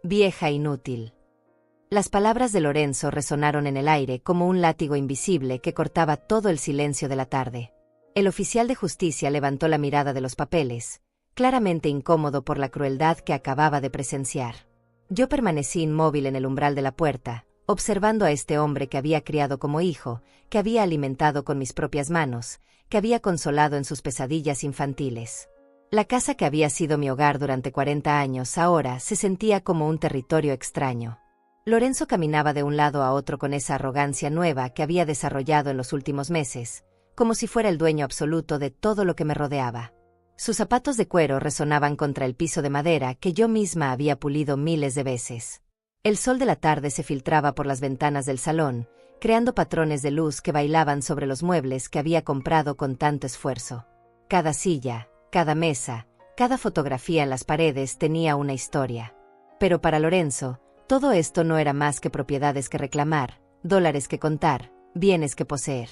Vieja inútil. Las palabras de Lorenzo resonaron en el aire como un látigo invisible que cortaba todo el silencio de la tarde. El oficial de justicia levantó la mirada de los papeles, claramente incómodo por la crueldad que acababa de presenciar. Yo permanecí inmóvil en el umbral de la puerta, observando a este hombre que había criado como hijo, que había alimentado con mis propias manos, que había consolado en sus pesadillas infantiles. La casa que había sido mi hogar durante 40 años ahora se sentía como un territorio extraño. Lorenzo caminaba de un lado a otro con esa arrogancia nueva que había desarrollado en los últimos meses, como si fuera el dueño absoluto de todo lo que me rodeaba. Sus zapatos de cuero resonaban contra el piso de madera que yo misma había pulido miles de veces. El sol de la tarde se filtraba por las ventanas del salón, creando patrones de luz que bailaban sobre los muebles que había comprado con tanto esfuerzo. Cada silla, cada mesa, cada fotografía en las paredes tenía una historia. Pero para Lorenzo, todo esto no era más que propiedades que reclamar, dólares que contar, bienes que poseer.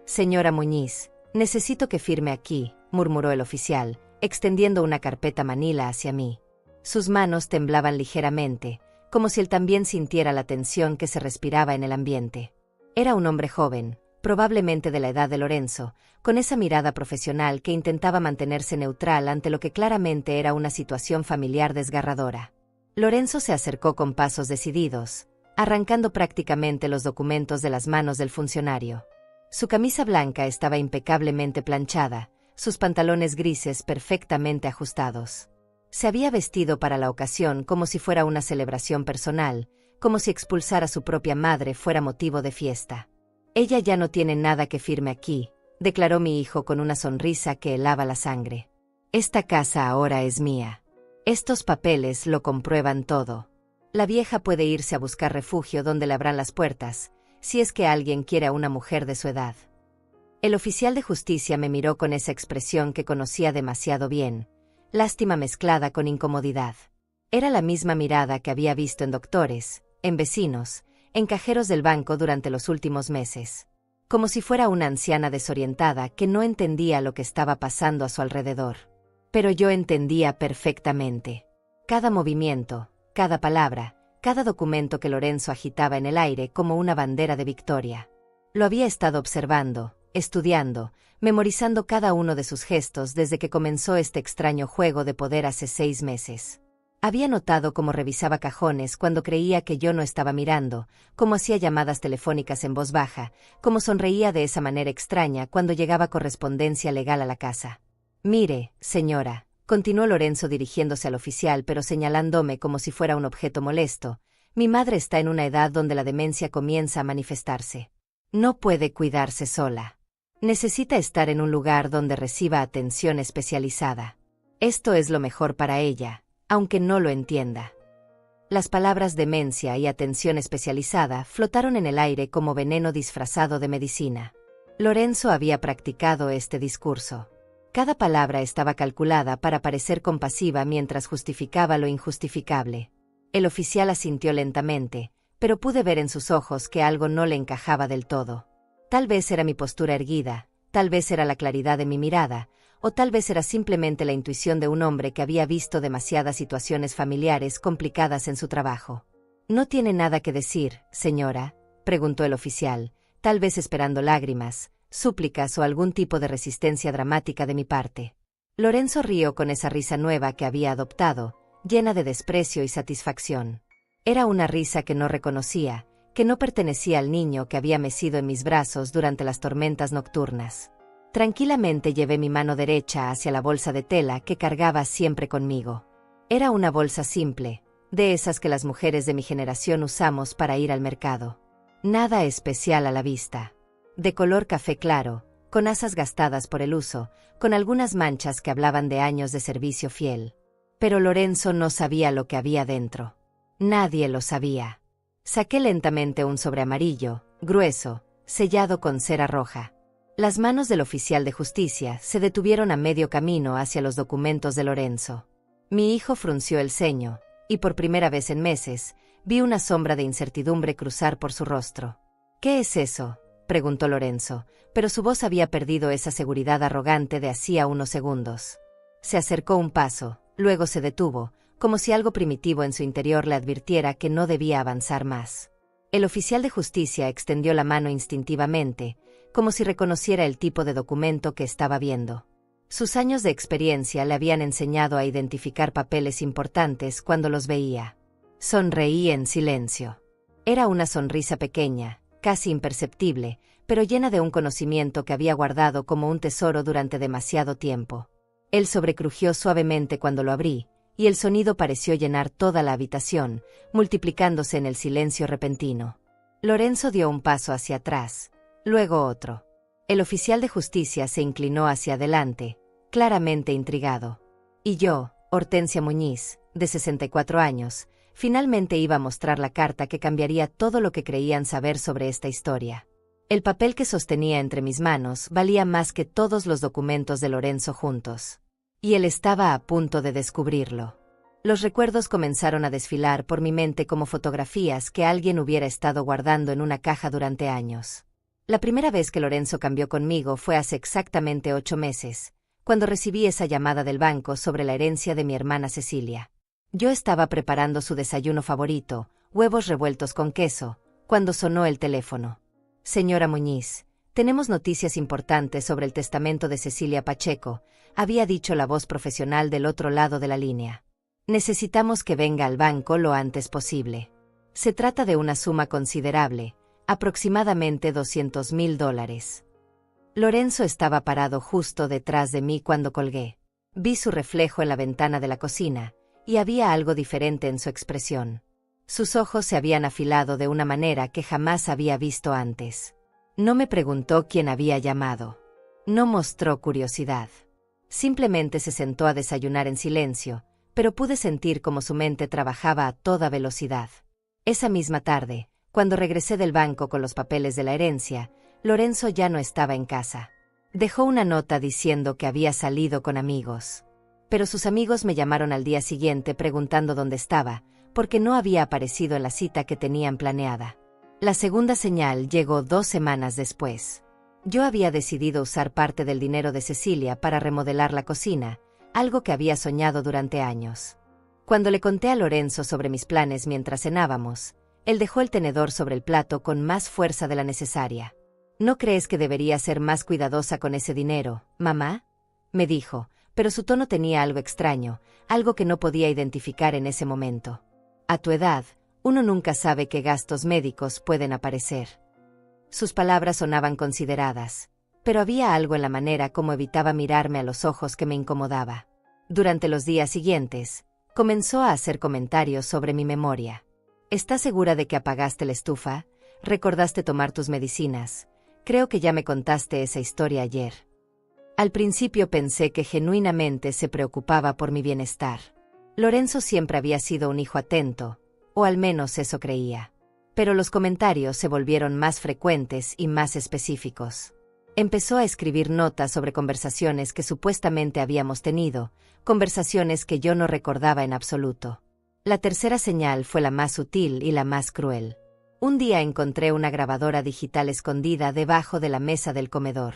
Señora Muñiz, necesito que firme aquí, murmuró el oficial, extendiendo una carpeta manila hacia mí. Sus manos temblaban ligeramente, como si él también sintiera la tensión que se respiraba en el ambiente. Era un hombre joven, probablemente de la edad de Lorenzo, con esa mirada profesional que intentaba mantenerse neutral ante lo que claramente era una situación familiar desgarradora. Lorenzo se acercó con pasos decididos, arrancando prácticamente los documentos de las manos del funcionario. Su camisa blanca estaba impecablemente planchada, sus pantalones grises perfectamente ajustados. Se había vestido para la ocasión como si fuera una celebración personal, como si expulsar a su propia madre fuera motivo de fiesta. Ella ya no tiene nada que firme aquí, declaró mi hijo con una sonrisa que helaba la sangre. Esta casa ahora es mía. Estos papeles lo comprueban todo. La vieja puede irse a buscar refugio donde le abran las puertas, si es que alguien quiere a una mujer de su edad. El oficial de justicia me miró con esa expresión que conocía demasiado bien, lástima mezclada con incomodidad. Era la misma mirada que había visto en doctores, en vecinos, en cajeros del banco durante los últimos meses. Como si fuera una anciana desorientada que no entendía lo que estaba pasando a su alrededor. Pero yo entendía perfectamente. Cada movimiento, cada palabra, cada documento que Lorenzo agitaba en el aire como una bandera de victoria. Lo había estado observando, estudiando, memorizando cada uno de sus gestos desde que comenzó este extraño juego de poder hace 6 meses. Había notado cómo revisaba cajones cuando creía que yo no estaba mirando, cómo hacía llamadas telefónicas en voz baja, cómo sonreía de esa manera extraña cuando llegaba correspondencia legal a la casa. Mire, señora, continuó Lorenzo dirigiéndose al oficial pero señalándome como si fuera un objeto molesto, mi madre está en una edad donde la demencia comienza a manifestarse. No puede cuidarse sola. Necesita estar en un lugar donde reciba atención especializada. Esto es lo mejor para ella, aunque no lo entienda. Las palabras demencia y atención especializada flotaron en el aire como veneno disfrazado de medicina. Lorenzo había practicado este discurso. Cada palabra estaba calculada para parecer compasiva mientras justificaba lo injustificable. El oficial asintió lentamente, pero pude ver en sus ojos que algo no le encajaba del todo. Tal vez era mi postura erguida, tal vez era la claridad de mi mirada, o tal vez era simplemente la intuición de un hombre que había visto demasiadas situaciones familiares complicadas en su trabajo. ¿No tiene nada que decir, señora?, preguntó el oficial, tal vez esperando lágrimas, súplicas o algún tipo de resistencia dramática de mi parte. Lorenzo rió con esa risa nueva que había adoptado, llena de desprecio y satisfacción. Era una risa que no reconocía, que no pertenecía al niño que había mecido en mis brazos durante las tormentas nocturnas. Tranquilamente llevé mi mano derecha hacia la bolsa de tela que cargaba siempre conmigo. Era una bolsa simple, de esas que las mujeres de mi generación usamos para ir al mercado. Nada especial a la vista. De color café claro, con asas gastadas por el uso, con algunas manchas que hablaban de años de servicio fiel. Pero Lorenzo no sabía lo que había dentro. Nadie lo sabía. Saqué lentamente un sobre amarillo, grueso, sellado con cera roja. Las manos del oficial de justicia se detuvieron a medio camino hacia los documentos de Lorenzo. Mi hijo frunció el ceño, y por primera vez en meses, vi una sombra de incertidumbre cruzar por su rostro. ¿Qué es eso?, preguntó Lorenzo, pero su voz había perdido esa seguridad arrogante de hacía unos segundos. Se acercó un paso, luego se detuvo, como si algo primitivo en su interior le advirtiera que no debía avanzar más. El oficial de justicia extendió la mano instintivamente, como si reconociera el tipo de documento que estaba viendo. Sus años de experiencia le habían enseñado a identificar papeles importantes cuando los veía. Sonreí en silencio. Era una sonrisa pequeña, casi imperceptible, pero llena de un conocimiento que había guardado como un tesoro durante demasiado tiempo. Él sobrecrujió suavemente cuando lo abrí, y el sonido pareció llenar toda la habitación, multiplicándose en el silencio repentino. Lorenzo dio un paso hacia atrás, luego otro. El oficial de justicia se inclinó hacia adelante, claramente intrigado. Y yo, Hortensia Muñiz, de 64 años, finalmente iba a mostrar la carta que cambiaría todo lo que creían saber sobre esta historia. El papel que sostenía entre mis manos valía más que todos los documentos de Lorenzo juntos. Y él estaba a punto de descubrirlo. Los recuerdos comenzaron a desfilar por mi mente como fotografías que alguien hubiera estado guardando en una caja durante años. La primera vez que Lorenzo cambió conmigo fue hace exactamente 8 meses, cuando recibí esa llamada del banco sobre la herencia de mi hermana Cecilia. Yo estaba preparando su desayuno favorito, huevos revueltos con queso, cuando sonó el teléfono. Señora Muñiz, tenemos noticias importantes sobre el testamento de Cecilia Pacheco, había dicho la voz profesional del otro lado de la línea. Necesitamos que venga al banco lo antes posible. Se trata de una suma considerable, aproximadamente $200,000. Lorenzo estaba parado justo detrás de mí cuando colgué. Vi su reflejo en la ventana de la cocina, y había algo diferente en su expresión. Sus ojos se habían afilado de una manera que jamás había visto antes. No me preguntó quién había llamado. No mostró curiosidad. Simplemente se sentó a desayunar en silencio, pero pude sentir cómo su mente trabajaba a toda velocidad. Esa misma tarde, cuando regresé del banco con los papeles de la herencia, Lorenzo ya no estaba en casa. Dejó una nota diciendo que había salido con amigos. Pero sus amigos me llamaron al día siguiente preguntando dónde estaba, porque no había aparecido en la cita que tenían planeada. La segunda señal llegó 2 semanas después. Yo había decidido usar parte del dinero de Cecilia para remodelar la cocina, algo que había soñado durante años. Cuando le conté a Lorenzo sobre mis planes mientras cenábamos, él dejó el tenedor sobre el plato con más fuerza de la necesaria. ¿No crees que debería ser más cuidadosa con ese dinero, mamá?, me dijo, pero su tono tenía algo extraño, algo que no podía identificar en ese momento. A tu edad, uno nunca sabe qué gastos médicos pueden aparecer. Sus palabras sonaban consideradas, pero había algo en la manera como evitaba mirarme a los ojos que me incomodaba. Durante los días siguientes, comenzó a hacer comentarios sobre mi memoria. ¿Estás segura de que apagaste la estufa? ¿Recordaste tomar tus medicinas? Creo que ya me contaste esa historia ayer. Al principio pensé que genuinamente se preocupaba por mi bienestar. Lorenzo siempre había sido un hijo atento, o al menos eso creía. Pero los comentarios se volvieron más frecuentes y más específicos. Empezó a escribir notas sobre conversaciones que supuestamente habíamos tenido, conversaciones que yo no recordaba en absoluto. La tercera señal fue la más sutil y la más cruel. Un día encontré una grabadora digital escondida debajo de la mesa del comedor.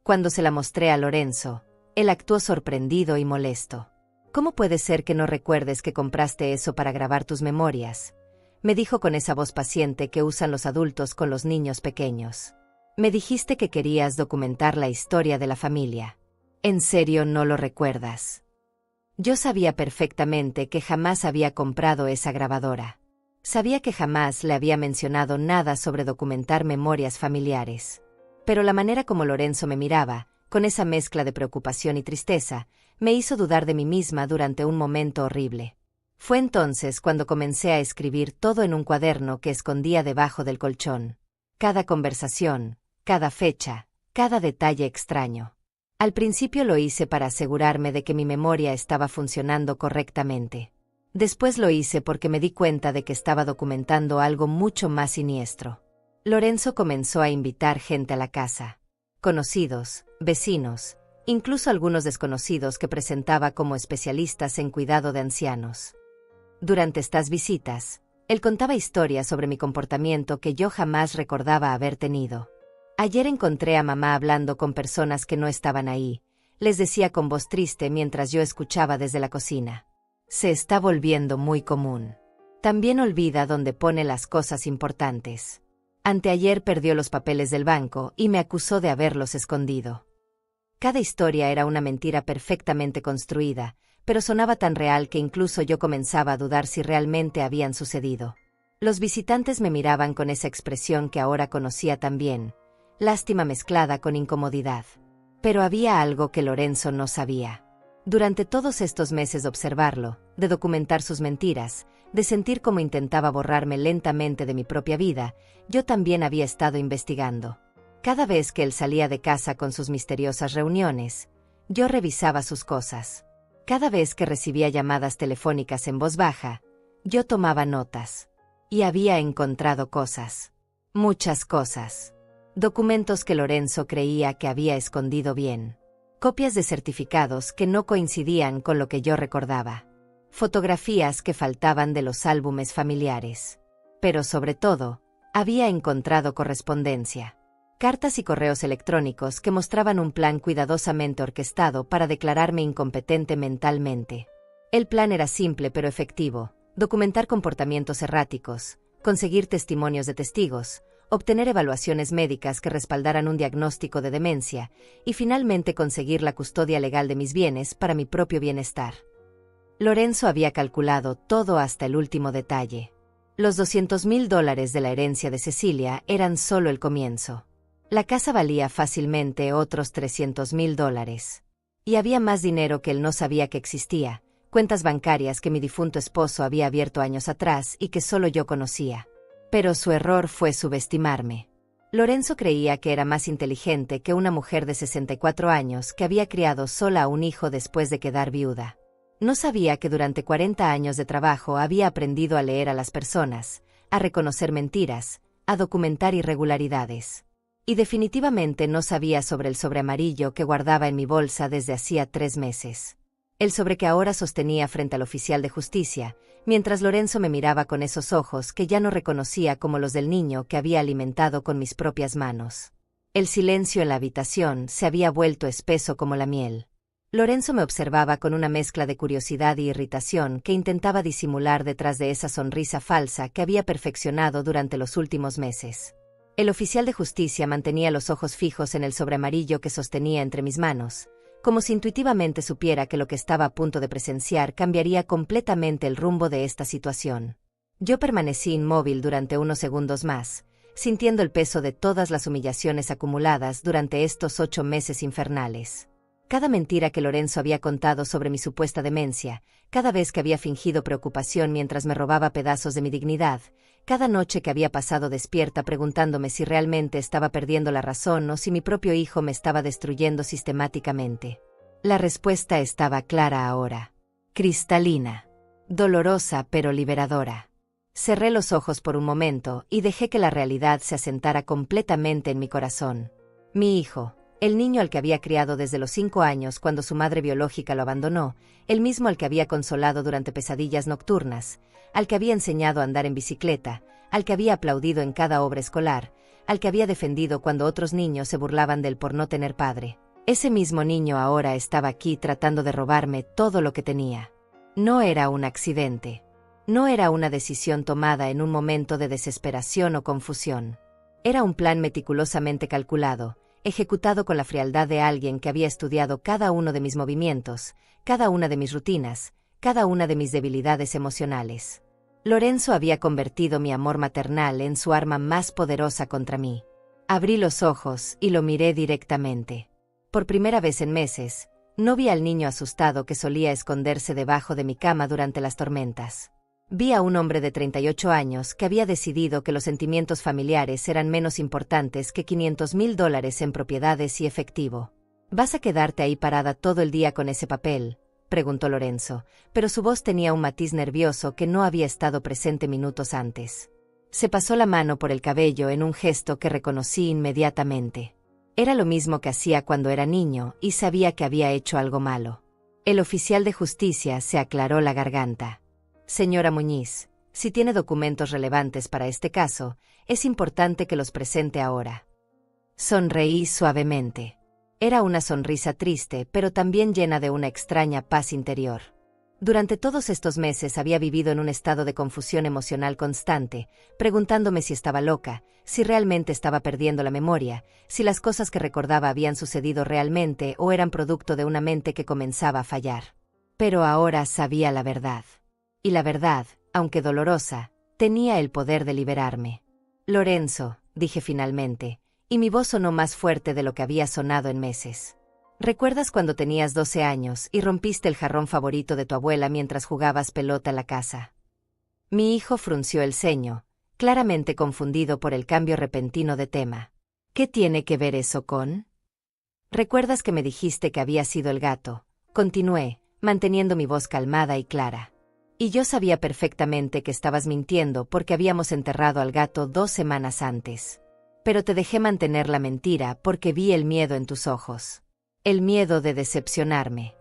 Cuando se la mostré a Lorenzo, él actuó sorprendido y molesto. ¿Cómo puede ser que no recuerdes que compraste eso para grabar tus memorias?, me dijo con esa voz paciente que usan los adultos con los niños pequeños. Me dijiste que querías documentar la historia de la familia. ¿En serio no lo recuerdas? Yo sabía perfectamente que jamás había comprado esa grabadora. Sabía que jamás le había mencionado nada sobre documentar memorias familiares. Pero la manera como Lorenzo me miraba, con esa mezcla de preocupación y tristeza, me hizo dudar de mí misma durante un momento horrible. Fue entonces cuando comencé a escribir todo en un cuaderno que escondía debajo del colchón. Cada conversación, cada fecha, cada detalle extraño. Al principio lo hice para asegurarme de que mi memoria estaba funcionando correctamente. Después lo hice porque me di cuenta de que estaba documentando algo mucho más siniestro. Lorenzo comenzó a invitar gente a la casa. Conocidos, vecinos, incluso algunos desconocidos que presentaba como especialistas en cuidado de ancianos. Durante estas visitas, él contaba historias sobre mi comportamiento que yo jamás recordaba haber tenido. Ayer encontré a mamá hablando con personas que no estaban ahí, les decía con voz triste mientras yo escuchaba desde la cocina. Se está volviendo muy común. También olvida dónde pone las cosas importantes. Anteayer perdió los papeles del banco y me acusó de haberlos escondido. Cada historia era una mentira perfectamente construida, pero sonaba tan real que incluso yo comenzaba a dudar si realmente habían sucedido. Los visitantes me miraban con esa expresión que ahora conocía tan bien, lástima mezclada con incomodidad. Pero había algo que Lorenzo no sabía. Durante todos estos meses de observarlo, de documentar sus mentiras, de sentir cómo intentaba borrarme lentamente de mi propia vida, yo también había estado investigando. Cada vez que él salía de casa con sus misteriosas reuniones, yo revisaba sus cosas. Cada vez que recibía llamadas telefónicas en voz baja, yo tomaba notas. Y había encontrado cosas. Muchas cosas. Documentos que Lorenzo creía que había escondido bien. Copias de certificados que no coincidían con lo que yo recordaba. Fotografías que faltaban de los álbumes familiares. Pero sobre todo, había encontrado correspondencia. Cartas y correos electrónicos que mostraban un plan cuidadosamente orquestado para declararme incompetente mentalmente. El plan era simple pero efectivo: documentar comportamientos erráticos, conseguir testimonios de testigos, obtener evaluaciones médicas que respaldaran un diagnóstico de demencia y finalmente conseguir la custodia legal de mis bienes para mi propio bienestar. Lorenzo había calculado todo hasta el último detalle. Los $200,000 de la herencia de Cecilia eran solo el comienzo. La casa valía fácilmente otros $300,000. Y había más dinero que él no sabía que existía, cuentas bancarias que mi difunto esposo había abierto años atrás y que solo yo conocía. Pero su error fue subestimarme. Lorenzo creía que era más inteligente que una mujer de 64 años que había criado sola a un hijo después de quedar viuda. No sabía que durante 40 años de trabajo había aprendido a leer a las personas, a reconocer mentiras, a documentar irregularidades. Y definitivamente no sabía sobre el sobre amarillo que guardaba en mi bolsa desde hacía 3 meses. El sobre que ahora sostenía frente al oficial de justicia, mientras Lorenzo me miraba con esos ojos que ya no reconocía como los del niño que había alimentado con mis propias manos. El silencio en la habitación se había vuelto espeso como la miel. Lorenzo me observaba con una mezcla de curiosidad y irritación que intentaba disimular detrás de esa sonrisa falsa que había perfeccionado durante los últimos meses. El oficial de justicia mantenía los ojos fijos en el sobre amarillo que sostenía entre mis manos, como si intuitivamente supiera que lo que estaba a punto de presenciar cambiaría completamente el rumbo de esta situación. Yo permanecí inmóvil durante unos segundos más, sintiendo el peso de todas las humillaciones acumuladas durante estos 8 meses infernales. Cada mentira que Lorenzo había contado sobre mi supuesta demencia, cada vez que había fingido preocupación mientras me robaba pedazos de mi dignidad, cada noche que había pasado despierta preguntándome si realmente estaba perdiendo la razón o si mi propio hijo me estaba destruyendo sistemáticamente. La respuesta estaba clara ahora. Cristalina. Dolorosa pero liberadora. Cerré los ojos por un momento y dejé que la realidad se asentara completamente en mi corazón. Mi hijo, el niño al que había criado desde los 5 años cuando su madre biológica lo abandonó, el mismo al que había consolado durante pesadillas nocturnas, al que había enseñado a andar en bicicleta, al que había aplaudido en cada obra escolar, al que había defendido cuando otros niños se burlaban de él por no tener padre. Ese mismo niño ahora estaba aquí tratando de robarme todo lo que tenía. No era un accidente. No era una decisión tomada en un momento de desesperación o confusión. Era un plan meticulosamente calculado, ejecutado con la frialdad de alguien que había estudiado cada uno de mis movimientos, cada una de mis rutinas, cada una de mis debilidades emocionales. Lorenzo había convertido mi amor maternal en su arma más poderosa contra mí. Abrí los ojos y lo miré directamente. Por primera vez en meses, no vi al niño asustado que solía esconderse debajo de mi cama durante las tormentas. Vi a un hombre de 38 años que había decidido que los sentimientos familiares eran menos importantes que $500,000 en propiedades y efectivo. ¿Vas a quedarte ahí parada todo el día con ese papel?, preguntó Lorenzo, pero su voz tenía un matiz nervioso que no había estado presente minutos antes. Se pasó la mano por el cabello en un gesto que reconocí inmediatamente. Era lo mismo que hacía cuando era niño y sabía que había hecho algo malo. El oficial de justicia se aclaró la garganta. Señora Muñiz, si tiene documentos relevantes para este caso, es importante que los presente ahora. Sonreí suavemente. Era una sonrisa triste, pero también llena de una extraña paz interior. Durante todos estos meses había vivido en un estado de confusión emocional constante, preguntándome si estaba loca, si realmente estaba perdiendo la memoria, si las cosas que recordaba habían sucedido realmente o eran producto de una mente que comenzaba a fallar. Pero ahora sabía la verdad. Y la verdad, aunque dolorosa, tenía el poder de liberarme. Lorenzo, dije finalmente, y mi voz sonó más fuerte de lo que había sonado en meses. ¿Recuerdas cuando tenías 12 años y rompiste el jarrón favorito de tu abuela mientras jugabas pelota en la casa? Mi hijo frunció el ceño, claramente confundido por el cambio repentino de tema. ¿Qué tiene que ver eso con? ¿Recuerdas que me dijiste que había sido el gato? Continué, manteniendo mi voz calmada y clara. Y yo sabía perfectamente que estabas mintiendo porque habíamos enterrado al gato 2 semanas antes. Pero te dejé mantener la mentira porque vi el miedo en tus ojos. El miedo de decepcionarme.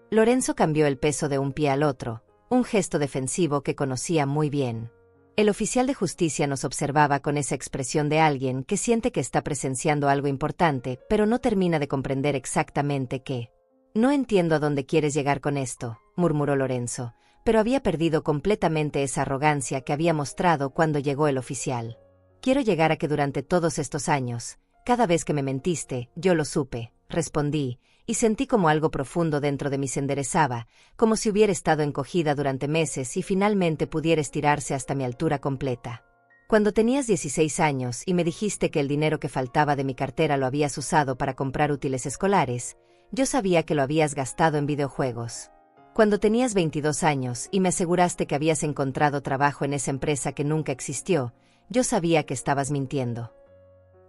Lorenzo cambió el peso de un pie al otro, un gesto defensivo que conocía muy bien. El oficial de justicia nos observaba con esa expresión de alguien que siente que está presenciando algo importante, pero no termina de comprender exactamente qué. No entiendo a dónde quieres llegar con esto, murmuró Lorenzo, pero había perdido completamente esa arrogancia que había mostrado cuando llegó el oficial. Quiero llegar a que durante todos estos años, cada vez que me mentiste, yo lo supe, respondí, y sentí como algo profundo dentro de mí se enderezaba, como si hubiera estado encogida durante meses y finalmente pudiera estirarse hasta mi altura completa. Cuando tenías 16 años y me dijiste que el dinero que faltaba de mi cartera lo habías usado para comprar útiles escolares, yo sabía que lo habías gastado en videojuegos. Cuando tenías 22 años y me aseguraste que habías encontrado trabajo en esa empresa que nunca existió, yo sabía que estabas mintiendo.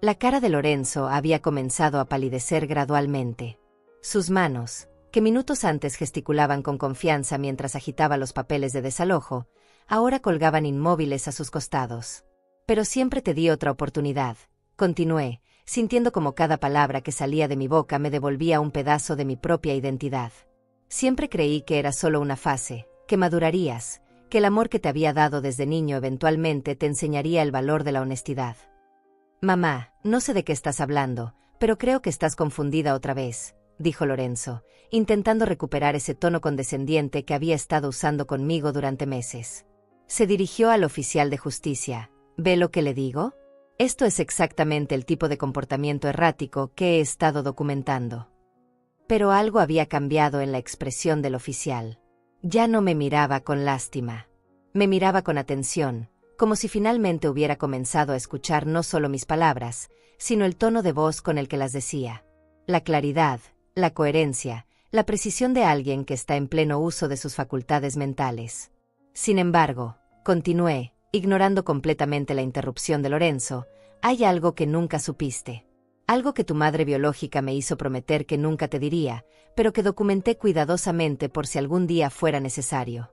La cara de Lorenzo había comenzado a palidecer gradualmente. Sus manos, que minutos antes gesticulaban con confianza mientras agitaba los papeles de desalojo, ahora colgaban inmóviles a sus costados. Pero siempre te di otra oportunidad, continué, sintiendo como cada palabra que salía de mi boca me devolvía un pedazo de mi propia identidad. Siempre creí que era solo una fase, que madurarías, que el amor que te había dado desde niño eventualmente te enseñaría el valor de la honestidad. Mamá, no sé de qué estás hablando, pero creo que estás confundida otra vez, dijo Lorenzo, intentando recuperar ese tono condescendiente que había estado usando conmigo durante meses. Se dirigió al oficial de justicia. ¿Ve lo que le digo? Esto es exactamente el tipo de comportamiento errático que he estado documentando. Pero algo había cambiado en la expresión del oficial. Ya no me miraba con lástima. Me miraba con atención, como si finalmente hubiera comenzado a escuchar no solo mis palabras, sino el tono de voz con el que las decía. La claridad, la coherencia, la precisión de alguien que está en pleno uso de sus facultades mentales. Sin embargo, continué, ignorando completamente la interrupción de Lorenzo, hay algo que nunca supiste. Algo que tu madre biológica me hizo prometer que nunca te diría, pero que documenté cuidadosamente por si algún día fuera necesario.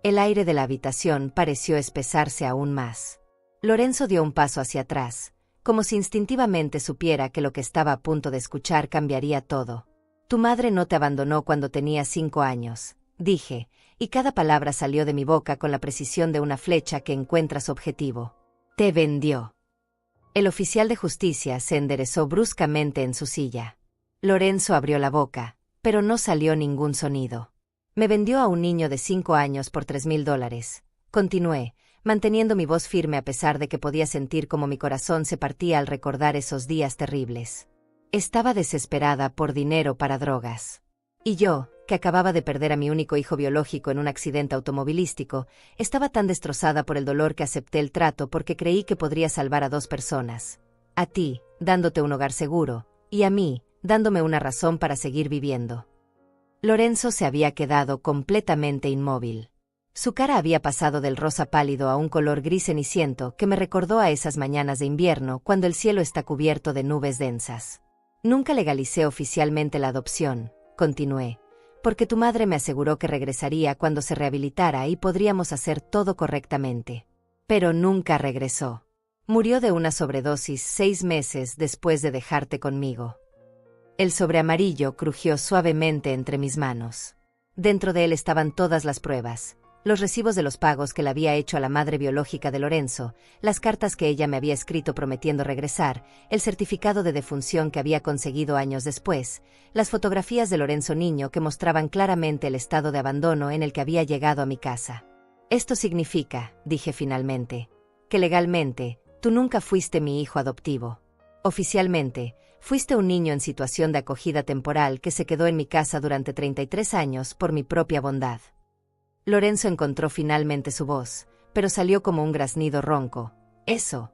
El aire de la habitación pareció espesarse aún más. Lorenzo dio un paso hacia atrás, como si instintivamente supiera que lo que estaba a punto de escuchar cambiaría todo. Tu madre no te abandonó cuando tenías 5 años, dije, y cada palabra salió de mi boca con la precisión de una flecha que encuentra su objetivo. Te vendió. El oficial de justicia se enderezó bruscamente en su silla. Lorenzo abrió la boca, pero no salió ningún sonido. Me vendió a un niño de 5 años por $3,000, continué, manteniendo mi voz firme a pesar de que podía sentir como mi corazón se partía al recordar esos días terribles. Estaba desesperada por dinero para drogas. Y yo, que acababa de perder a mi único hijo biológico en un accidente automovilístico, estaba tan destrozada por el dolor que acepté el trato porque creí que podría salvar a 2 personas. A ti, dándote un hogar seguro, y a mí, dándome una razón para seguir viviendo. Lorenzo se había quedado completamente inmóvil. Su cara había pasado del rosa pálido a un color gris ceniciento que me recordó a esas mañanas de invierno cuando el cielo está cubierto de nubes densas. Nunca legalicé oficialmente la adopción, continué, porque tu madre me aseguró que regresaría cuando se rehabilitara y podríamos hacer todo correctamente. Pero nunca regresó. Murió de una sobredosis 6 meses después de dejarte conmigo. El sobre amarillo crujió suavemente entre mis manos. Dentro de él estaban todas las pruebas, los recibos de los pagos que le había hecho a la madre biológica de Lorenzo, las cartas que ella me había escrito prometiendo regresar, el certificado de defunción que había conseguido años después, las fotografías de Lorenzo niño que mostraban claramente el estado de abandono en el que había llegado a mi casa. Esto significa, dije finalmente, que legalmente, tú nunca fuiste mi hijo adoptivo. Oficialmente, fuiste un niño en situación de acogida temporal que se quedó en mi casa durante 33 años por mi propia bondad. Lorenzo encontró finalmente su voz, pero salió como un graznido ronco. Eso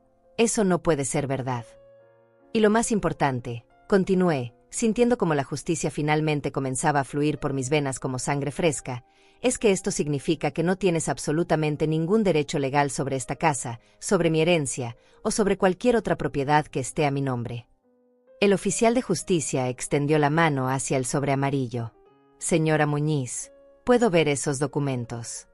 no puede ser verdad. Y lo más importante, continué, sintiendo como la justicia finalmente comenzaba a fluir por mis venas como sangre fresca, es que esto significa que no tienes absolutamente ningún derecho legal sobre esta casa, sobre mi herencia, o sobre cualquier otra propiedad que esté a mi nombre. El oficial de justicia extendió la mano hacia el sobre amarillo. Señora Muñiz, puedo ver esos documentos.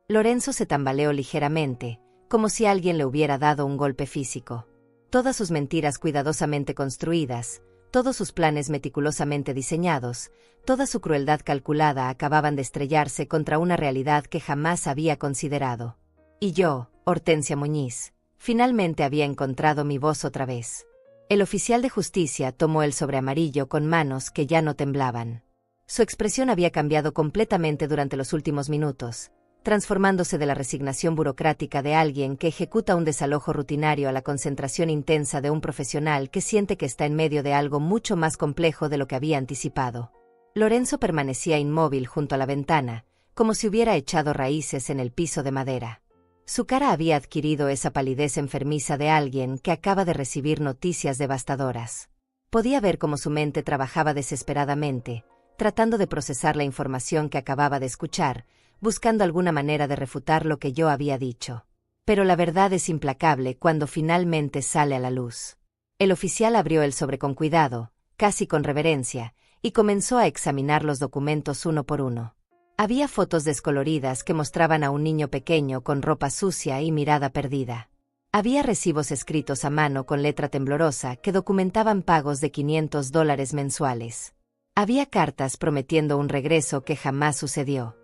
Lorenzo se tambaleó ligeramente, como si alguien le hubiera dado un golpe físico. Todas sus mentiras cuidadosamente construidas, todos sus planes meticulosamente diseñados, toda su crueldad calculada acababan de estrellarse contra una realidad que jamás había considerado. Y yo, Hortensia Muñiz, finalmente había encontrado mi voz otra vez. El oficial de justicia tomó el sobre amarillo con manos que ya no temblaban. Su expresión había cambiado completamente durante los últimos minutos, transformándose de la resignación burocrática de alguien que ejecuta un desalojo rutinario a la concentración intensa de un profesional que siente que está en medio de algo mucho más complejo de lo que había anticipado. Lorenzo permanecía inmóvil junto a la ventana, como si hubiera echado raíces en el piso de madera. Su cara había adquirido esa palidez enfermiza de alguien que acaba de recibir noticias devastadoras. Podía ver cómo su mente trabajaba desesperadamente, tratando de procesar la información que acababa de escuchar, buscando alguna manera de refutar lo que yo había dicho. Pero la verdad es implacable cuando finalmente sale a la luz. El oficial abrió el sobre con cuidado, casi con reverencia, y comenzó a examinar los documentos uno por uno. Había fotos descoloridas que mostraban a un niño pequeño con ropa sucia y mirada perdida. Había recibos escritos a mano con letra temblorosa que documentaban pagos de $500 mensuales. Había cartas prometiendo un regreso que jamás sucedió.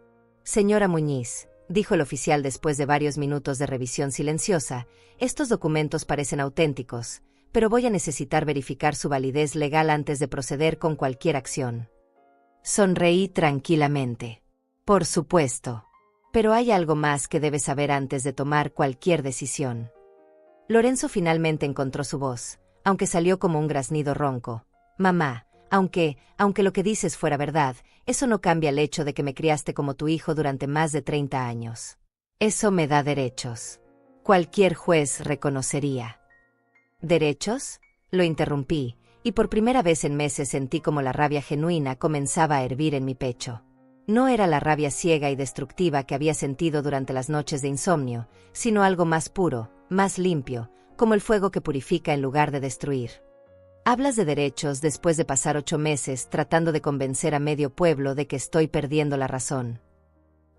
Señora Muñiz, dijo el oficial después de varios minutos de revisión silenciosa, estos documentos parecen auténticos, pero voy a necesitar verificar su validez legal antes de proceder con cualquier acción. Sonreí tranquilamente. Por supuesto. Pero hay algo más que debe saber antes de tomar cualquier decisión. Lorenzo finalmente encontró su voz, aunque salió como un graznido ronco. Mamá, aunque lo que dices fuera verdad, eso no cambia el hecho de que me criaste como tu hijo durante más de 30 años. Eso me da derechos. Cualquier juez reconocería. ¿Derechos? Lo interrumpí, y por primera vez en meses sentí como la rabia genuina comenzaba a hervir en mi pecho. No era la rabia ciega y destructiva que había sentido durante las noches de insomnio, sino algo más puro, más limpio, como el fuego que purifica en lugar de destruir. Hablas de derechos después de pasar 8 meses tratando de convencer a medio pueblo de que estoy perdiendo la razón.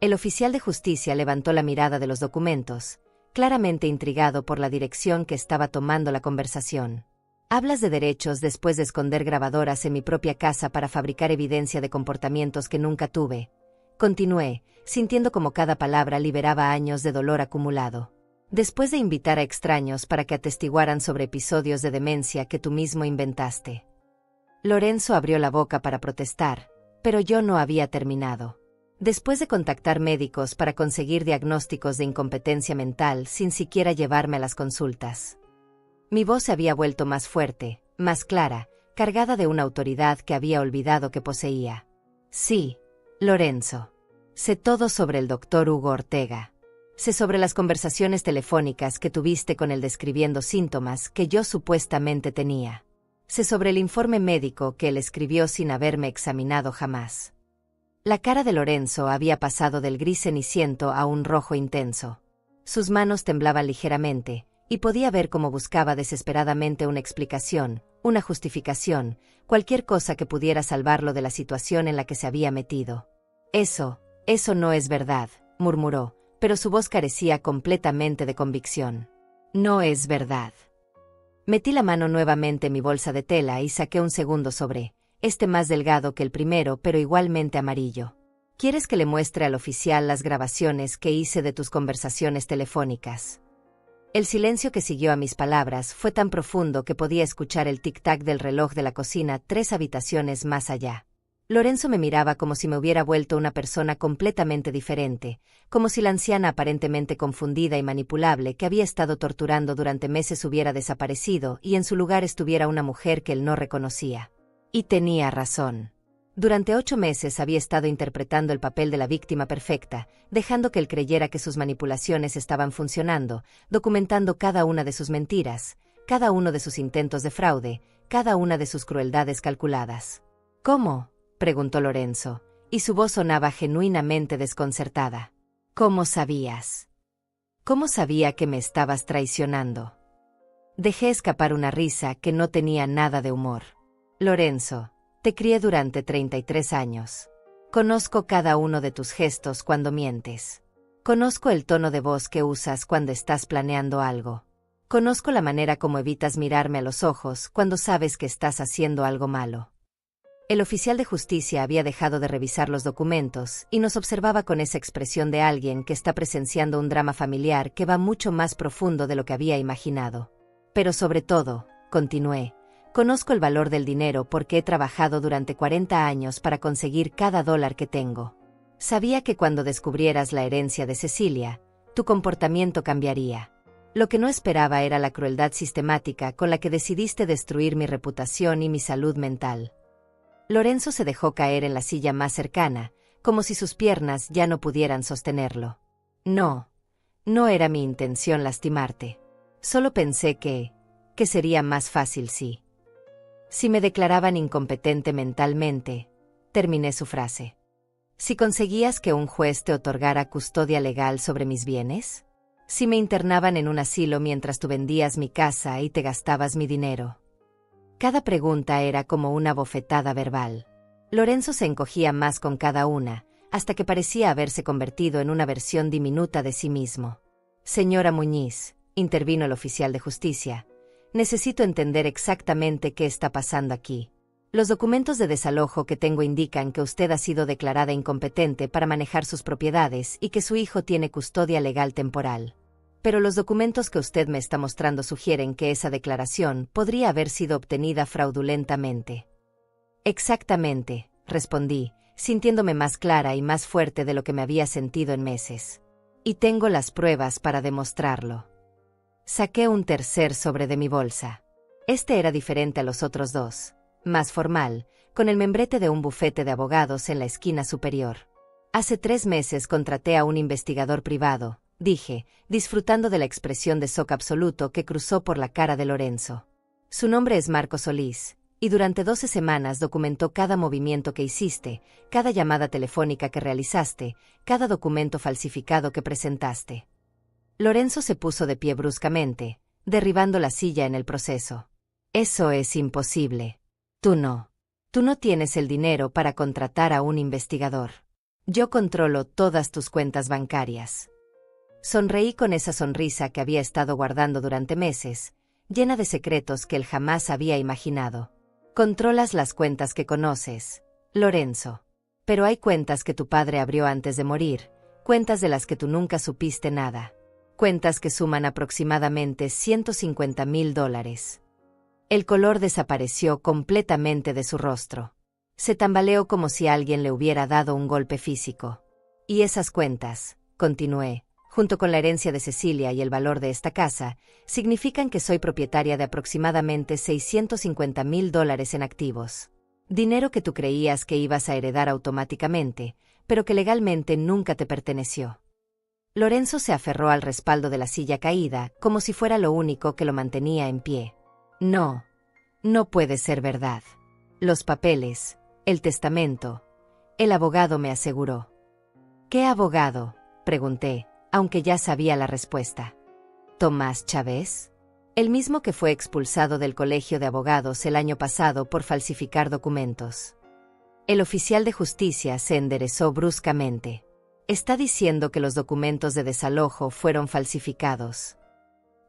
El oficial de justicia levantó la mirada de los documentos, claramente intrigado por la dirección que estaba tomando la conversación. Hablas de derechos después de esconder grabadoras en mi propia casa para fabricar evidencia de comportamientos que nunca tuve. Continué, sintiendo como cada palabra liberaba años de dolor acumulado. Después de invitar a extraños para que atestiguaran sobre episodios de demencia que tú mismo inventaste. Lorenzo abrió la boca para protestar, pero yo no había terminado. Después de contactar médicos para conseguir diagnósticos de incompetencia mental sin siquiera llevarme a las consultas. Mi voz se había vuelto más fuerte, más clara, cargada de una autoridad que había olvidado que poseía. Sí, Lorenzo. Sé todo sobre el doctor Hugo Ortega. Sé sobre las conversaciones telefónicas que tuviste con él describiendo síntomas que yo supuestamente tenía. Sé sobre el informe médico que él escribió sin haberme examinado jamás. La cara de Lorenzo había pasado del gris ceniciento a un rojo intenso. Sus manos temblaban ligeramente, y podía ver cómo buscaba desesperadamente una explicación, una justificación, cualquier cosa que pudiera salvarlo de la situación en la que se había metido. Eso no es verdad, murmuró, pero su voz carecía completamente de convicción. No es verdad. Metí la mano nuevamente en mi bolsa de tela y saqué un segundo sobre, este más delgado que el primero pero igualmente amarillo. ¿Quieres que le muestre al oficial las grabaciones que hice de tus conversaciones telefónicas? El silencio que siguió a mis palabras fue tan profundo que podía escuchar el tic-tac del reloj de la cocina 3 habitaciones más allá. Lorenzo me miraba como si me hubiera vuelto una persona completamente diferente, como si la anciana aparentemente confundida y manipulable que había estado torturando durante meses hubiera desaparecido y en su lugar estuviera una mujer que él no reconocía. Y tenía razón. Durante 8 meses había estado interpretando el papel de la víctima perfecta, dejando que él creyera que sus manipulaciones estaban funcionando, documentando cada una de sus mentiras, cada uno de sus intentos de fraude, cada una de sus crueldades calculadas. ¿Cómo?, preguntó Lorenzo, y su voz sonaba genuinamente desconcertada. ¿Cómo sabías? ¿Cómo sabía que me estabas traicionando? Dejé escapar una risa que no tenía nada de humor. Lorenzo, te crié durante 33 años. Conozco cada uno de tus gestos cuando mientes. Conozco el tono de voz que usas cuando estás planeando algo. Conozco la manera como evitas mirarme a los ojos cuando sabes que estás haciendo algo malo. El oficial de justicia había dejado de revisar los documentos y nos observaba con esa expresión de alguien que está presenciando un drama familiar que va mucho más profundo de lo que había imaginado. Pero sobre todo, continué, conozco el valor del dinero porque he trabajado durante 40 años para conseguir cada dólar que tengo. Sabía que cuando descubrieras la herencia de Cecilia, tu comportamiento cambiaría. Lo que no esperaba era la crueldad sistemática con la que decidiste destruir mi reputación y mi salud mental. Lorenzo se dejó caer en la silla más cercana, como si sus piernas ya no pudieran sostenerlo. No era mi intención lastimarte. Solo pensé que sería más fácil si me declaraban incompetente mentalmente, terminé su frase. Si conseguías que un juez te otorgara custodia legal sobre mis bienes, si me internaban en un asilo mientras tú vendías mi casa y te gastabas mi dinero. Cada pregunta era como una bofetada verbal. Lorenzo se encogía más con cada una, hasta que parecía haberse convertido en una versión diminuta de sí mismo. Señora Muñiz, intervino el oficial de justicia, necesito entender exactamente qué está pasando aquí. Los documentos de desalojo que tengo indican que usted ha sido declarada incompetente para manejar sus propiedades y que su hijo tiene custodia legal temporal. Pero los documentos que usted me está mostrando sugieren que esa declaración podría haber sido obtenida fraudulentamente. Exactamente, respondí, sintiéndome más clara y más fuerte de lo que me había sentido en meses. Y tengo las pruebas para demostrarlo. Saqué un tercer sobre de mi bolsa. Este era diferente a los otros dos, más formal, con el membrete de un bufete de abogados en la esquina superior. Hace 3 meses contraté a un investigador privado, dije, disfrutando de la expresión de shock absoluto que cruzó por la cara de Lorenzo. Su nombre es Marco Solís, y durante 12 semanas documentó cada movimiento que hiciste, cada llamada telefónica que realizaste, cada documento falsificado que presentaste. Lorenzo se puso de pie bruscamente, derribando la silla en el proceso. Eso es imposible. Tú no tienes el dinero para contratar a un investigador. Yo controlo todas tus cuentas bancarias. Sonreí con esa sonrisa que había estado guardando durante meses, llena de secretos que él jamás había imaginado. Controlas las cuentas que conoces, Lorenzo. Pero hay cuentas que tu padre abrió antes de morir, cuentas de las que tú nunca supiste nada. Cuentas que suman aproximadamente $150,000. El color desapareció completamente de su rostro. Se tambaleó como si alguien le hubiera dado un golpe físico. Y esas cuentas, continué, junto con la herencia de Cecilia y el valor de esta casa, significan que soy propietaria de aproximadamente $650,000 en activos. Dinero que tú creías que ibas a heredar automáticamente, pero que legalmente nunca te perteneció. Lorenzo se aferró al respaldo de la silla caída, como si fuera lo único que lo mantenía en pie. No puede ser verdad. Los papeles, el testamento. El abogado me aseguró. ¿Qué abogado?, pregunté, aunque ya sabía la respuesta. ¿Tomás Chávez? El mismo que fue expulsado del colegio de abogados el año pasado por falsificar documentos. El oficial de justicia se enderezó bruscamente. Está diciendo que los documentos de desalojo fueron falsificados.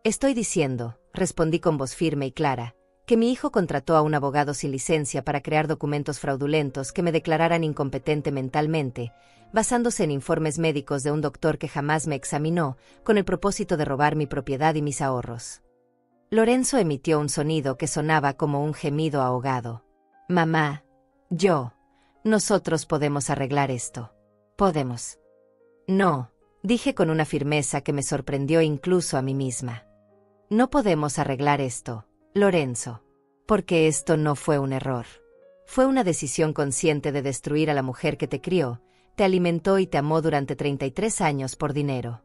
Estoy diciendo, respondí con voz firme y clara, que mi hijo contrató a un abogado sin licencia para crear documentos fraudulentos que me declararan incompetente mentalmente, basándose en informes médicos de un doctor que jamás me examinó, con el propósito de robar mi propiedad y mis ahorros. Lorenzo emitió un sonido que sonaba como un gemido ahogado. Mamá, nosotros podemos arreglar esto. Podemos. No, dije con una firmeza que me sorprendió incluso a mí misma. No podemos arreglar esto, Lorenzo. Porque esto no fue un error. Fue una decisión consciente de destruir a la mujer que te crió, te alimentó y te amó durante 33 años por dinero.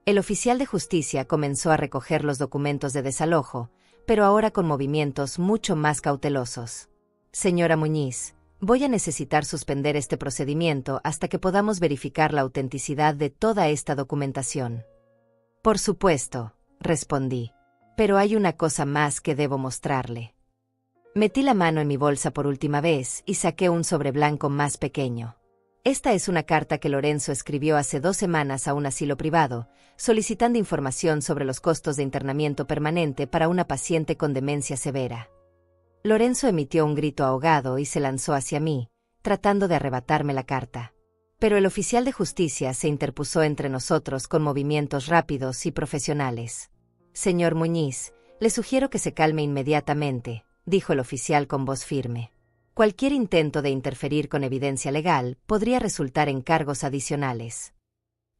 El oficial de justicia comenzó a recoger los documentos de desalojo, pero ahora con movimientos mucho más cautelosos. Señora Muñiz, voy a necesitar suspender este procedimiento hasta que podamos verificar la autenticidad de toda esta documentación. Por supuesto, respondí. Pero hay una cosa más que debo mostrarle. Metí la mano en mi bolsa por última vez y saqué un sobre blanco más pequeño. Esta es una carta que Lorenzo escribió hace 2 semanas a un asilo privado, solicitando información sobre los costos de internamiento permanente para una paciente con demencia severa. Lorenzo emitió un grito ahogado y se lanzó hacia mí, tratando de arrebatarme la carta. Pero el oficial de justicia se interpuso entre nosotros con movimientos rápidos y profesionales. Señor Muñiz, le sugiero que se calme inmediatamente, dijo el oficial con voz firme. Cualquier intento de interferir con evidencia legal podría resultar en cargos adicionales.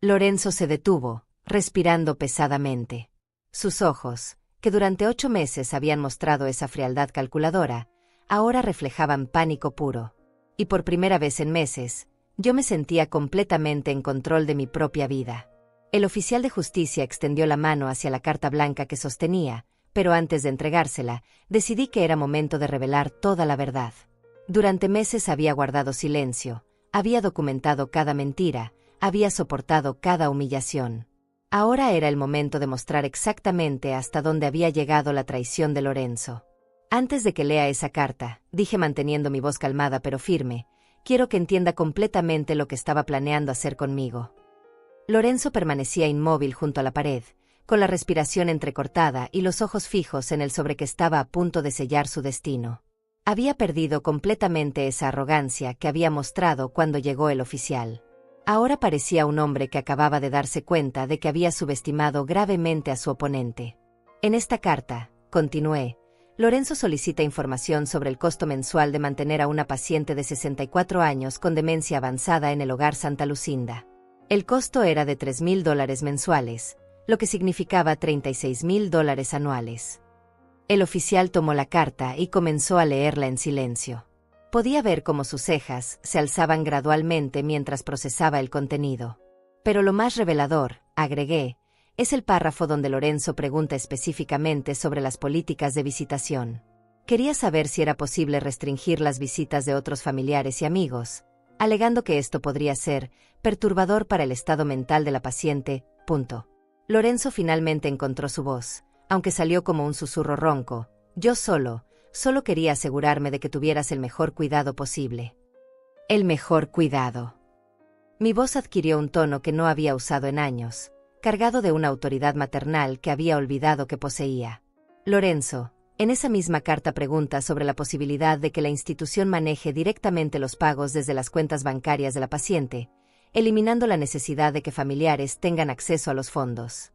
Lorenzo se detuvo, respirando pesadamente. Sus ojos, que durante 8 meses habían mostrado esa frialdad calculadora, ahora reflejaban pánico puro. Y por primera vez en meses, yo me sentía completamente en control de mi propia vida. El oficial de justicia extendió la mano hacia la carta blanca que sostenía, pero antes de entregársela, decidí que era momento de revelar toda la verdad. Durante meses había guardado silencio, había documentado cada mentira, había soportado cada humillación. Ahora era el momento de mostrar exactamente hasta dónde había llegado la traición de Lorenzo. Antes de que lea esa carta, dije manteniendo mi voz calmada pero firme, quiero que entienda completamente lo que estaba planeando hacer conmigo. Lorenzo permanecía inmóvil junto a la pared, con la respiración entrecortada y los ojos fijos en el sobre que estaba a punto de sellar su destino. Había perdido completamente esa arrogancia que había mostrado cuando llegó el oficial. Ahora parecía un hombre que acababa de darse cuenta de que había subestimado gravemente a su oponente. En esta carta, continué, Lorenzo solicita información sobre el costo mensual de mantener a una paciente de 64 años con demencia avanzada en el Hogar Santa Lucinda. El costo era de $3,000 mensuales, lo que significaba $36,000 anuales. El oficial tomó la carta y comenzó a leerla en silencio. Podía ver cómo sus cejas se alzaban gradualmente mientras procesaba el contenido. Pero lo más revelador, agregué, es el párrafo donde Lorenzo pregunta específicamente sobre las políticas de visitación. Quería saber si era posible restringir las visitas de otros familiares y amigos, alegando que esto podría ser perturbador para el estado mental de la paciente. Lorenzo finalmente encontró su voz, aunque salió como un susurro ronco. Yo solo quería asegurarme de que tuvieras el mejor cuidado posible. El mejor cuidado. Mi voz adquirió un tono que no había usado en años, cargado de una autoridad maternal que había olvidado que poseía. Lorenzo, en esa misma carta pregunta sobre la posibilidad de que la institución maneje directamente los pagos desde las cuentas bancarias de la paciente, eliminando la necesidad de que familiares tengan acceso a los fondos.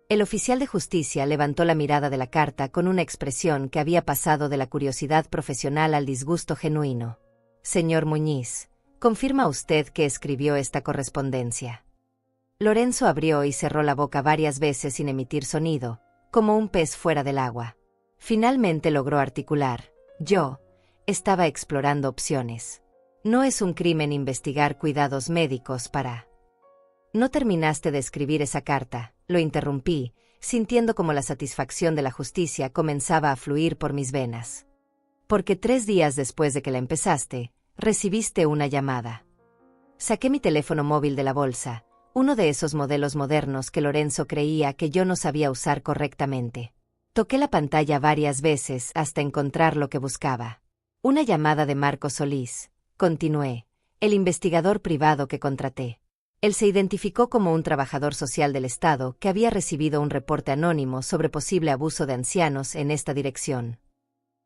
El oficial de justicia levantó la mirada de la carta con una expresión que había pasado de la curiosidad profesional al disgusto genuino. Señor Muñiz, ¿confirma usted que escribió esta correspondencia? Lorenzo abrió y cerró la boca varias veces sin emitir sonido, como un pez fuera del agua. Finalmente logró articular. Yo estaba explorando opciones. No es un crimen investigar cuidados médicos para... No terminaste de escribir esa carta, lo interrumpí, sintiendo como la satisfacción de la justicia comenzaba a fluir por mis venas. Porque 3 días después de que la empezaste, recibiste una llamada. Saqué mi teléfono móvil de la bolsa, uno de esos modelos modernos que Lorenzo creía que yo no sabía usar correctamente. Toqué la pantalla varias veces hasta encontrar lo que buscaba. Una llamada de Marco Solís, continué, el investigador privado que contraté. Él se identificó como un trabajador social del Estado que había recibido un reporte anónimo sobre posible abuso de ancianos en esta dirección.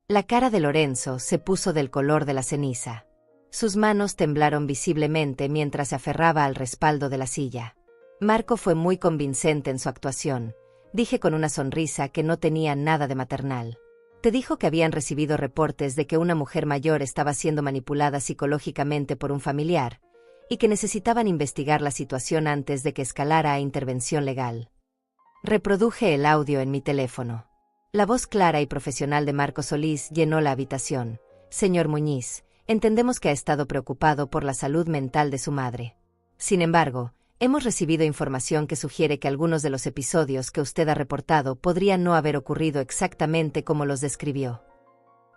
La cara de Lorenzo se puso del color de la ceniza. Sus manos temblaron visiblemente mientras se aferraba al respaldo de la silla. Marco fue muy convincente en su actuación, dije con una sonrisa que no tenía nada de maternal. Te dijo que habían recibido reportes de que una mujer mayor estaba siendo manipulada psicológicamente por un familiar, y que necesitaban investigar la situación antes de que escalara a intervención legal. Reproduje el audio en mi teléfono. La voz clara y profesional de Marco Solís llenó la habitación. Señor Muñiz, entendemos que ha estado preocupado por la salud mental de su madre. Sin embargo, hemos recibido información que sugiere que algunos de los episodios que usted ha reportado podrían no haber ocurrido exactamente como los describió.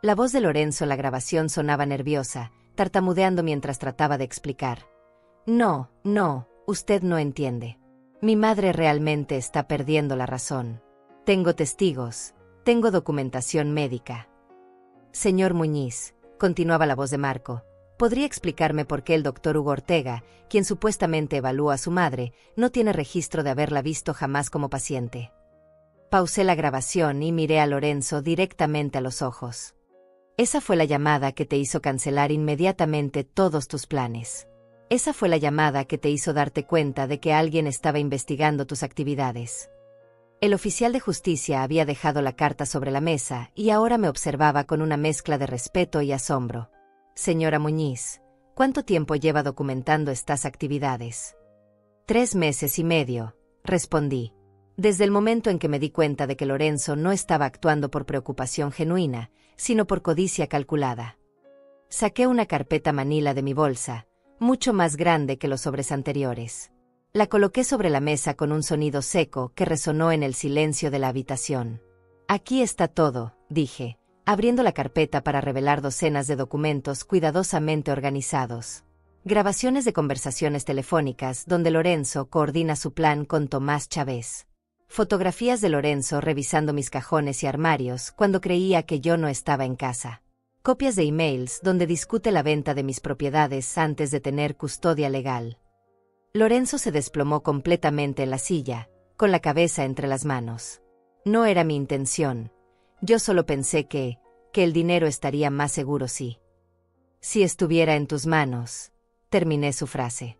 La voz de Lorenzo en la grabación sonaba nerviosa, tartamudeando mientras trataba de explicar. No, usted no entiende. Mi madre realmente está perdiendo la razón. Tengo testigos, tengo documentación médica. Señor Muñiz, continuaba la voz de Marco, ¿podría explicarme por qué el doctor Hugo Ortega, quien supuestamente evalúa a su madre, no tiene registro de haberla visto jamás como paciente? Pausé la grabación y miré a Lorenzo directamente a los ojos. Esa fue la llamada que te hizo cancelar inmediatamente todos tus planes. Esa fue la llamada que te hizo darte cuenta de que alguien estaba investigando tus actividades. El oficial de justicia había dejado la carta sobre la mesa y ahora me observaba con una mezcla de respeto y asombro. Señora Muñiz, ¿cuánto tiempo lleva documentando estas actividades? 3 meses y medio, respondí. Desde el momento en que me di cuenta de que Lorenzo no estaba actuando por preocupación genuina, sino por codicia calculada. Saqué una carpeta manila de mi bolsa, mucho más grande que los sobres anteriores. La coloqué sobre la mesa con un sonido seco que resonó en el silencio de la habitación. Aquí está todo, dije, abriendo la carpeta para revelar docenas de documentos cuidadosamente organizados. Grabaciones de conversaciones telefónicas donde Lorenzo coordina su plan con Tomás Chávez. Fotografías de Lorenzo revisando mis cajones y armarios cuando creía que yo no estaba en casa. Copias de emails donde discute la venta de mis propiedades antes de tener custodia legal. Lorenzo se desplomó completamente en la silla, con la cabeza entre las manos. No era mi intención. Yo solo pensé que el dinero estaría más seguro si estuviera en tus manos. Terminé su frase.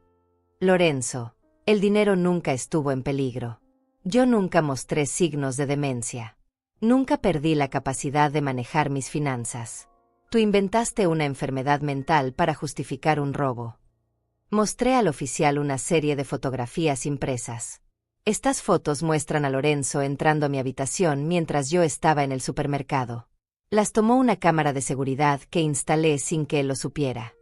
Lorenzo, el dinero nunca estuvo en peligro. Yo nunca mostré signos de demencia. Nunca perdí la capacidad de manejar mis finanzas. Tú inventaste una enfermedad mental para justificar un robo. Mostré al oficial una serie de fotografías impresas. Estas fotos muestran a Lorenzo entrando a mi habitación mientras yo estaba en el supermercado. Las tomó una cámara de seguridad que instalé sin que él lo supiera.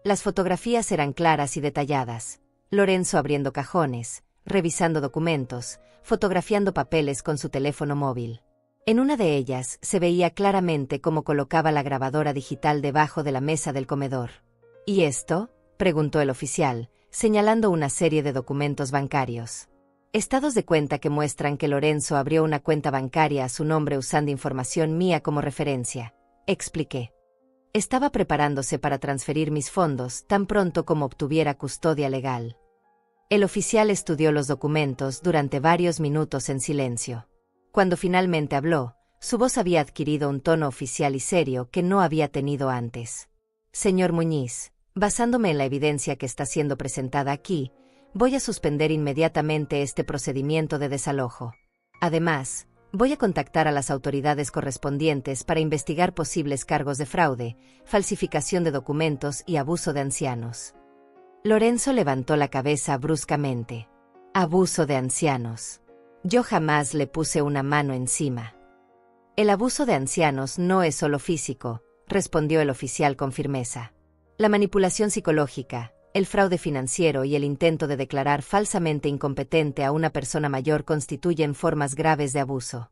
Las fotografías eran claras y detalladas. Lorenzo abriendo cajones, revisando documentos, fotografiando papeles con su teléfono móvil. En una de ellas se veía claramente cómo colocaba la grabadora digital debajo de la mesa del comedor. ¿Y esto?, preguntó el oficial, señalando una serie de documentos bancarios. Estados de cuenta que muestran que Lorenzo abrió una cuenta bancaria a su nombre usando información mía como referencia, expliqué. Estaba preparándose para transferir mis fondos tan pronto como obtuviera custodia legal. El oficial estudió los documentos durante varios minutos en silencio. Cuando finalmente habló, su voz había adquirido un tono oficial y serio que no había tenido antes. Señor Muñiz, basándome en la evidencia que está siendo presentada aquí, voy a suspender inmediatamente este procedimiento de desalojo. Además, voy a contactar a las autoridades correspondientes para investigar posibles cargos de fraude, falsificación de documentos y abuso de ancianos. Lorenzo levantó la cabeza bruscamente. Abuso de ancianos. Yo jamás le puse una mano encima. El abuso de ancianos no es solo físico, respondió el oficial con firmeza. La manipulación psicológica, el fraude financiero y el intento de declarar falsamente incompetente a una persona mayor constituyen formas graves de abuso.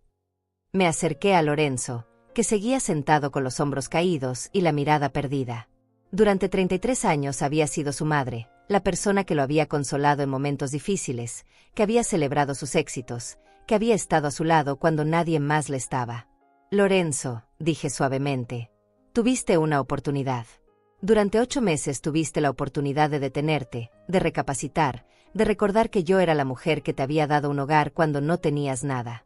Me acerqué a Lorenzo, que seguía sentado con los hombros caídos y la mirada perdida. Durante 33 años había sido su madre, la persona que lo había consolado en momentos difíciles, que había celebrado sus éxitos, que había estado a su lado cuando nadie más le estaba. Lorenzo, dije suavemente, tuviste una oportunidad. Durante 8 meses tuviste la oportunidad de detenerte, de recapacitar, de recordar que yo era la mujer que te había dado un hogar cuando no tenías nada.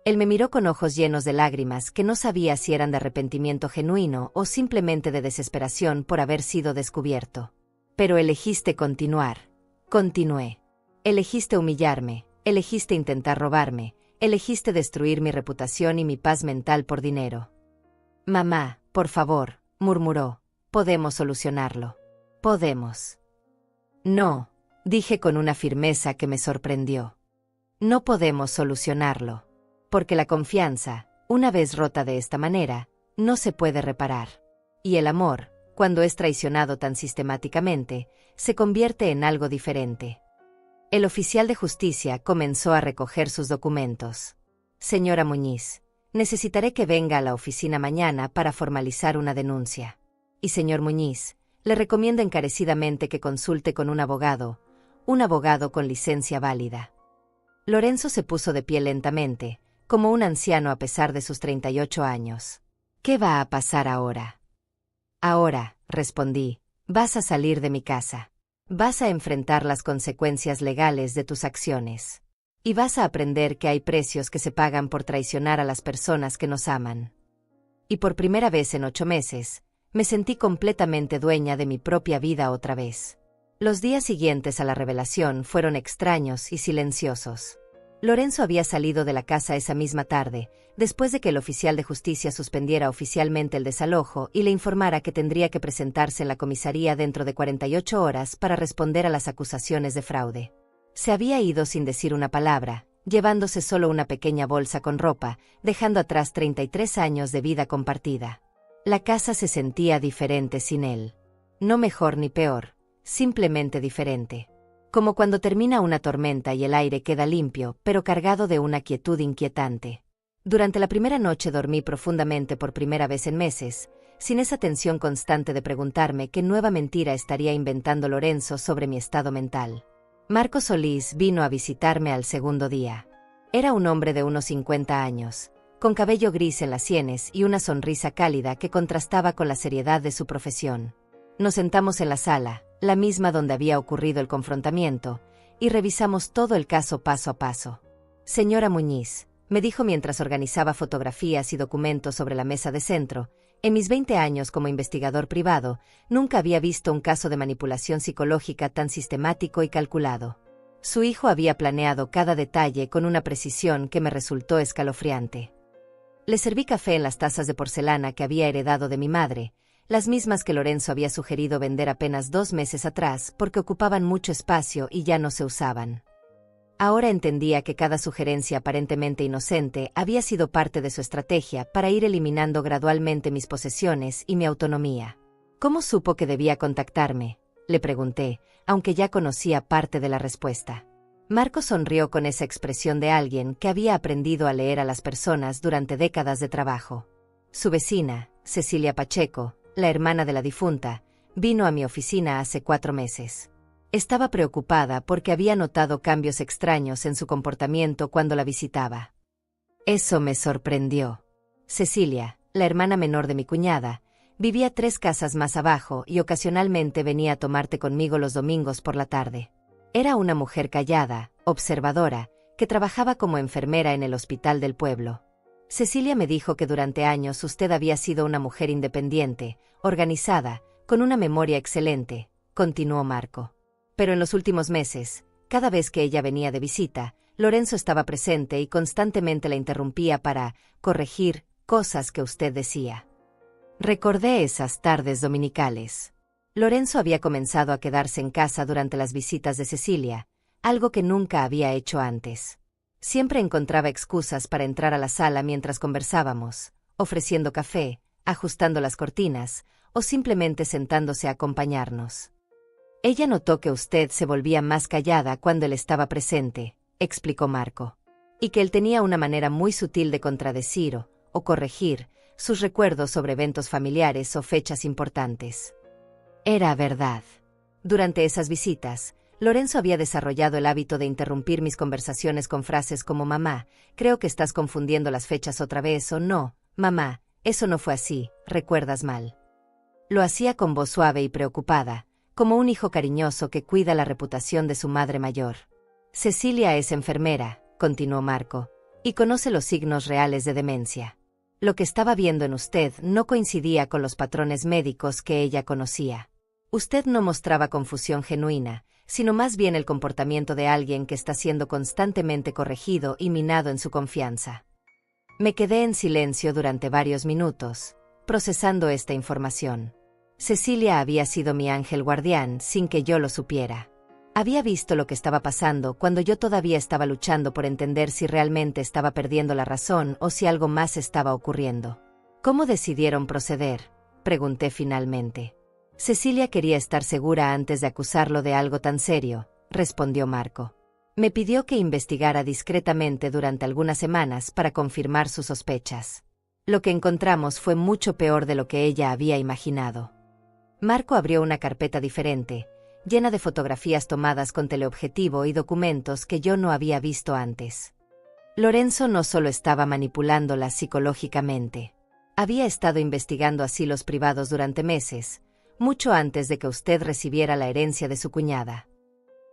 Él me miró con ojos llenos de lágrimas que no sabía si eran de arrepentimiento genuino o simplemente de desesperación por haber sido descubierto. Pero elegiste continuar. Continué. Elegiste humillarme, elegiste intentar robarme, elegiste destruir mi reputación y mi paz mental por dinero. Mamá, por favor, murmuró, podemos solucionarlo. Podemos. No, dije con una firmeza que me sorprendió. No podemos solucionarlo. Porque la confianza, una vez rota de esta manera, no se puede reparar. Y el amor, cuando es traicionado tan sistemáticamente, se convierte en algo diferente. El oficial de justicia comenzó a recoger sus documentos. Señora Muñiz, necesitaré que venga a la oficina mañana para formalizar una denuncia. Y señor Muñiz, le recomiendo encarecidamente que consulte con un abogado con licencia válida. Lorenzo se puso de pie lentamente, como un anciano a pesar de sus 38 años. ¿Qué va a pasar ahora? Ahora, respondí, vas a salir de mi casa. Vas a enfrentar las consecuencias legales de tus acciones. Y vas a aprender que hay precios que se pagan por traicionar a las personas que nos aman. Y por primera vez en 8 meses, me sentí completamente dueña de mi propia vida otra vez. Los días siguientes a la revelación fueron extraños y silenciosos. Lorenzo había salido de la casa esa misma tarde, después de que el oficial de justicia suspendiera oficialmente el desalojo y le informara que tendría que presentarse en la comisaría dentro de 48 horas para responder a las acusaciones de fraude. Se había ido sin decir una palabra, llevándose solo una pequeña bolsa con ropa, dejando atrás 33 años de vida compartida. La casa se sentía diferente sin él. No mejor ni peor, simplemente diferente. Como cuando termina una tormenta y el aire queda limpio, pero cargado de una quietud inquietante. Durante la primera noche dormí profundamente por primera vez en meses, sin esa tensión constante de preguntarme qué nueva mentira estaría inventando Lorenzo sobre mi estado mental. Marco Solís vino a visitarme al segundo día. Era un hombre de unos 50 años, con cabello gris en las sienes y una sonrisa cálida que contrastaba con la seriedad de su profesión. Nos sentamos en la sala, la misma donde había ocurrido el confrontamiento, y revisamos todo el caso paso a paso. Señora Muñiz, me dijo mientras organizaba fotografías y documentos sobre la mesa de centro, en mis 20 años como investigador privado, nunca había visto un caso de manipulación psicológica tan sistemático y calculado. Su hijo había planeado cada detalle con una precisión que me resultó escalofriante. Le serví café en las tazas de porcelana que había heredado de mi madre, las mismas que Lorenzo había sugerido vender apenas 2 meses atrás porque ocupaban mucho espacio y ya no se usaban. Ahora entendía que cada sugerencia aparentemente inocente había sido parte de su estrategia para ir eliminando gradualmente mis posesiones y mi autonomía. ¿Cómo supo que debía contactarme?, le pregunté, aunque ya conocía parte de la respuesta. Marco sonrió con esa expresión de alguien que había aprendido a leer a las personas durante décadas de trabajo. Su vecina, Cecilia Pacheco, la hermana de la difunta, vino a mi oficina hace 4 meses. Estaba preocupada porque había notado cambios extraños en su comportamiento cuando la visitaba. Eso me sorprendió. Cecilia, la hermana menor de mi cuñada, vivía 3 casas más abajo y ocasionalmente venía a tomar té conmigo los domingos por la tarde. Era una mujer callada, observadora, que trabajaba como enfermera en el hospital del pueblo. Cecilia me dijo que durante años usted había sido una mujer independiente, organizada, con una memoria excelente, continuó Marco. Pero en los últimos meses, cada vez que ella venía de visita, Lorenzo estaba presente y constantemente la interrumpía para corregir cosas que usted decía. Recordé esas tardes dominicales. Lorenzo había comenzado a quedarse en casa durante las visitas de Cecilia, algo que nunca había hecho antes. Siempre encontraba excusas para entrar a la sala mientras conversábamos, ofreciendo café, ajustando las cortinas, o simplemente sentándose a acompañarnos. Ella notó que usted se volvía más callada cuando él estaba presente, explicó Marco, y que él tenía una manera muy sutil de contradecir o corregir sus recuerdos sobre eventos familiares o fechas importantes. Era verdad. Durante esas visitas, Lorenzo había desarrollado el hábito de interrumpir mis conversaciones con frases como «Mamá, creo que estás confundiendo las fechas otra vez» o «No, mamá, eso no fue así, recuerdas mal». Lo hacía con voz suave y preocupada, como un hijo cariñoso que cuida la reputación de su madre mayor. Cecilia es enfermera, continuó Marco, Y conoce los signos reales de demencia. Lo que estaba viendo en usted no coincidía con los patrones médicos que ella conocía. Usted no mostraba confusión genuina, sino más bien el comportamiento de alguien que está siendo constantemente corregido y minado en su confianza. Me quedé en silencio durante varios minutos, procesando esta información. Cecilia había sido mi ángel guardián sin que yo lo supiera. Había visto lo que estaba pasando cuando yo todavía estaba luchando por entender si realmente estaba perdiendo la razón o si algo más estaba ocurriendo. ¿Cómo decidieron proceder?, pregunté finalmente. Cecilia quería estar segura antes de acusarlo de algo tan serio, respondió Marco. Me pidió que investigara discretamente durante algunas semanas para confirmar sus sospechas. Lo que encontramos fue mucho peor de lo que ella había imaginado. Marco abrió una carpeta diferente, llena de fotografías tomadas con teleobjetivo y documentos que yo no había visto antes. Lorenzo no solo estaba manipulándolas psicológicamente. Había estado investigando asilos privados durante meses, mucho antes de que usted recibiera la herencia de su cuñada.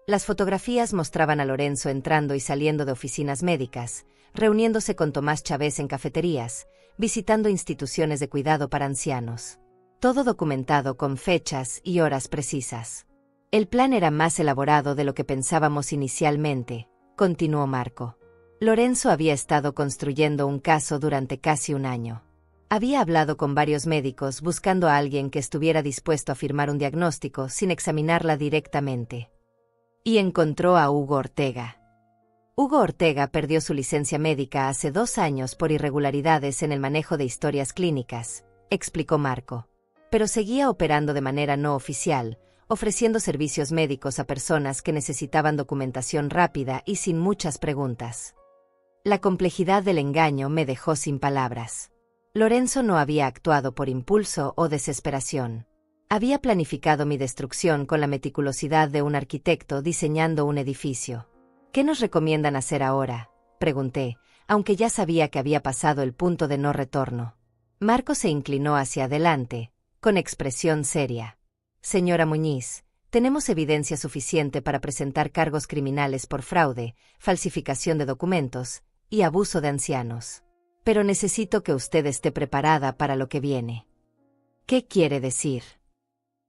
Las fotografías mostraban a Lorenzo entrando y saliendo de oficinas médicas, reuniéndose con Tomás Chávez en cafeterías, visitando instituciones de cuidado para ancianos. Todo documentado con fechas y horas precisas. El plan era más elaborado de lo que pensábamos inicialmente, continuó Marco. Lorenzo había estado construyendo un caso durante casi un año. Había hablado con varios médicos buscando a alguien que estuviera dispuesto a firmar un diagnóstico sin examinarla directamente. Y encontró a Hugo Ortega. Hugo Ortega perdió su licencia médica hace 2 años por irregularidades en el manejo de historias clínicas, explicó Marco. Pero seguía operando de manera no oficial, ofreciendo servicios médicos a personas que necesitaban documentación rápida y sin muchas preguntas. La complejidad del engaño me dejó sin palabras. Lorenzo no había actuado por impulso o desesperación. Había planificado mi destrucción con la meticulosidad de un arquitecto diseñando un edificio. ¿Qué nos recomiendan hacer ahora?, pregunté, aunque ya sabía que había pasado el punto de no retorno. Marco se inclinó hacia adelante, con expresión seria. Señora Muñiz, tenemos evidencia suficiente para presentar cargos criminales por fraude, falsificación de documentos y abuso de ancianos. Pero necesito que usted esté preparada para lo que viene. ¿Qué quiere decir?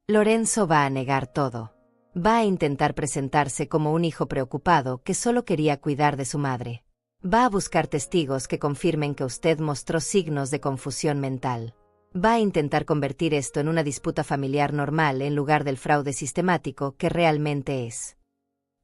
Lorenzo va a negar todo. Va a intentar presentarse como un hijo preocupado que solo quería cuidar de su madre. Va a buscar testigos que confirmen que usted mostró signos de confusión mental. Va a intentar convertir esto en una disputa familiar normal en lugar del fraude sistemático que realmente es.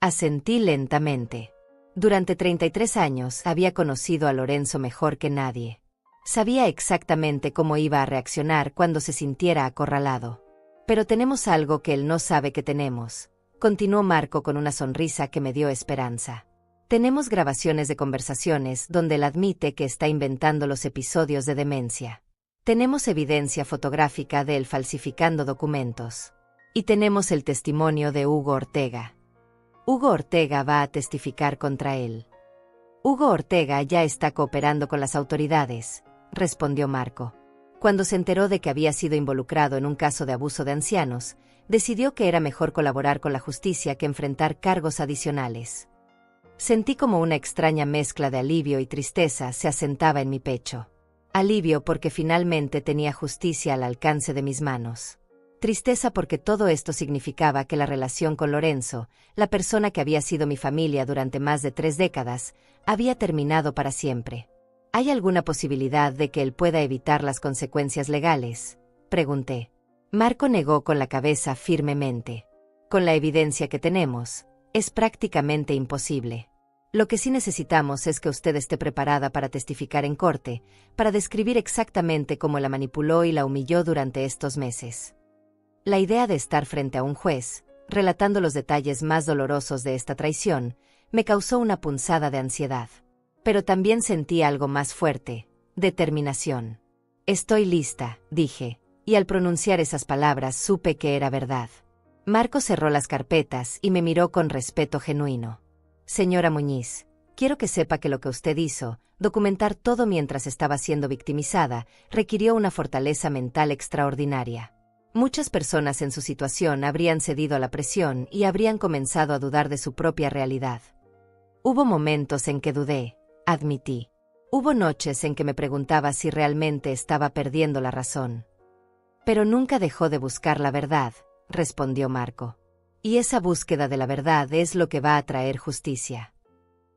Asentí lentamente. Durante 33 años había conocido a Lorenzo mejor que nadie. Sabía exactamente cómo iba a reaccionar cuando se sintiera acorralado. Pero tenemos algo que él no sabe que tenemos, continuó Marco con una sonrisa que me dio esperanza. Tenemos grabaciones de conversaciones donde él admite que está inventando los episodios de demencia. Tenemos evidencia fotográfica de él falsificando documentos. Y tenemos el testimonio de Hugo Ortega. Hugo Ortega va a testificar contra él. Hugo Ortega ya está cooperando con las autoridades, respondió Marco. Cuando se enteró de que había sido involucrado en un caso de abuso de ancianos, decidió que era mejor colaborar con la justicia que enfrentar cargos adicionales. Sentí como una extraña mezcla de alivio y tristeza se asentaba en mi pecho. Alivio porque finalmente tenía justicia al alcance de mis manos. Tristeza porque todo esto significaba que la relación con Lorenzo, la persona que había sido mi familia durante más de 3 décadas, había terminado para siempre. ¿Hay alguna posibilidad de que él pueda evitar las consecuencias legales?, pregunté. Marco negó con la cabeza firmemente. Con la evidencia que tenemos, es prácticamente imposible. Lo que sí necesitamos es que usted esté preparada para testificar en corte, para describir exactamente cómo la manipuló y la humilló durante estos meses. La idea de estar frente a un juez, relatando los detalles más dolorosos de esta traición, me causó una punzada de ansiedad. Pero también sentí algo más fuerte, determinación. Estoy lista, dije, y al pronunciar esas palabras supe que era verdad. Marco cerró las carpetas y me miró con respeto genuino. Señora Muñiz, quiero que sepa que lo que usted hizo, documentar todo mientras estaba siendo victimizada, requirió una fortaleza mental extraordinaria. Muchas personas en su situación habrían cedido a la presión y habrían comenzado a dudar de su propia realidad. Hubo momentos en que dudé, admití. Hubo noches en que me preguntaba si realmente estaba perdiendo la razón. Pero nunca dejó de buscar la verdad, respondió Marco. Y esa búsqueda de la verdad es lo que va a traer justicia.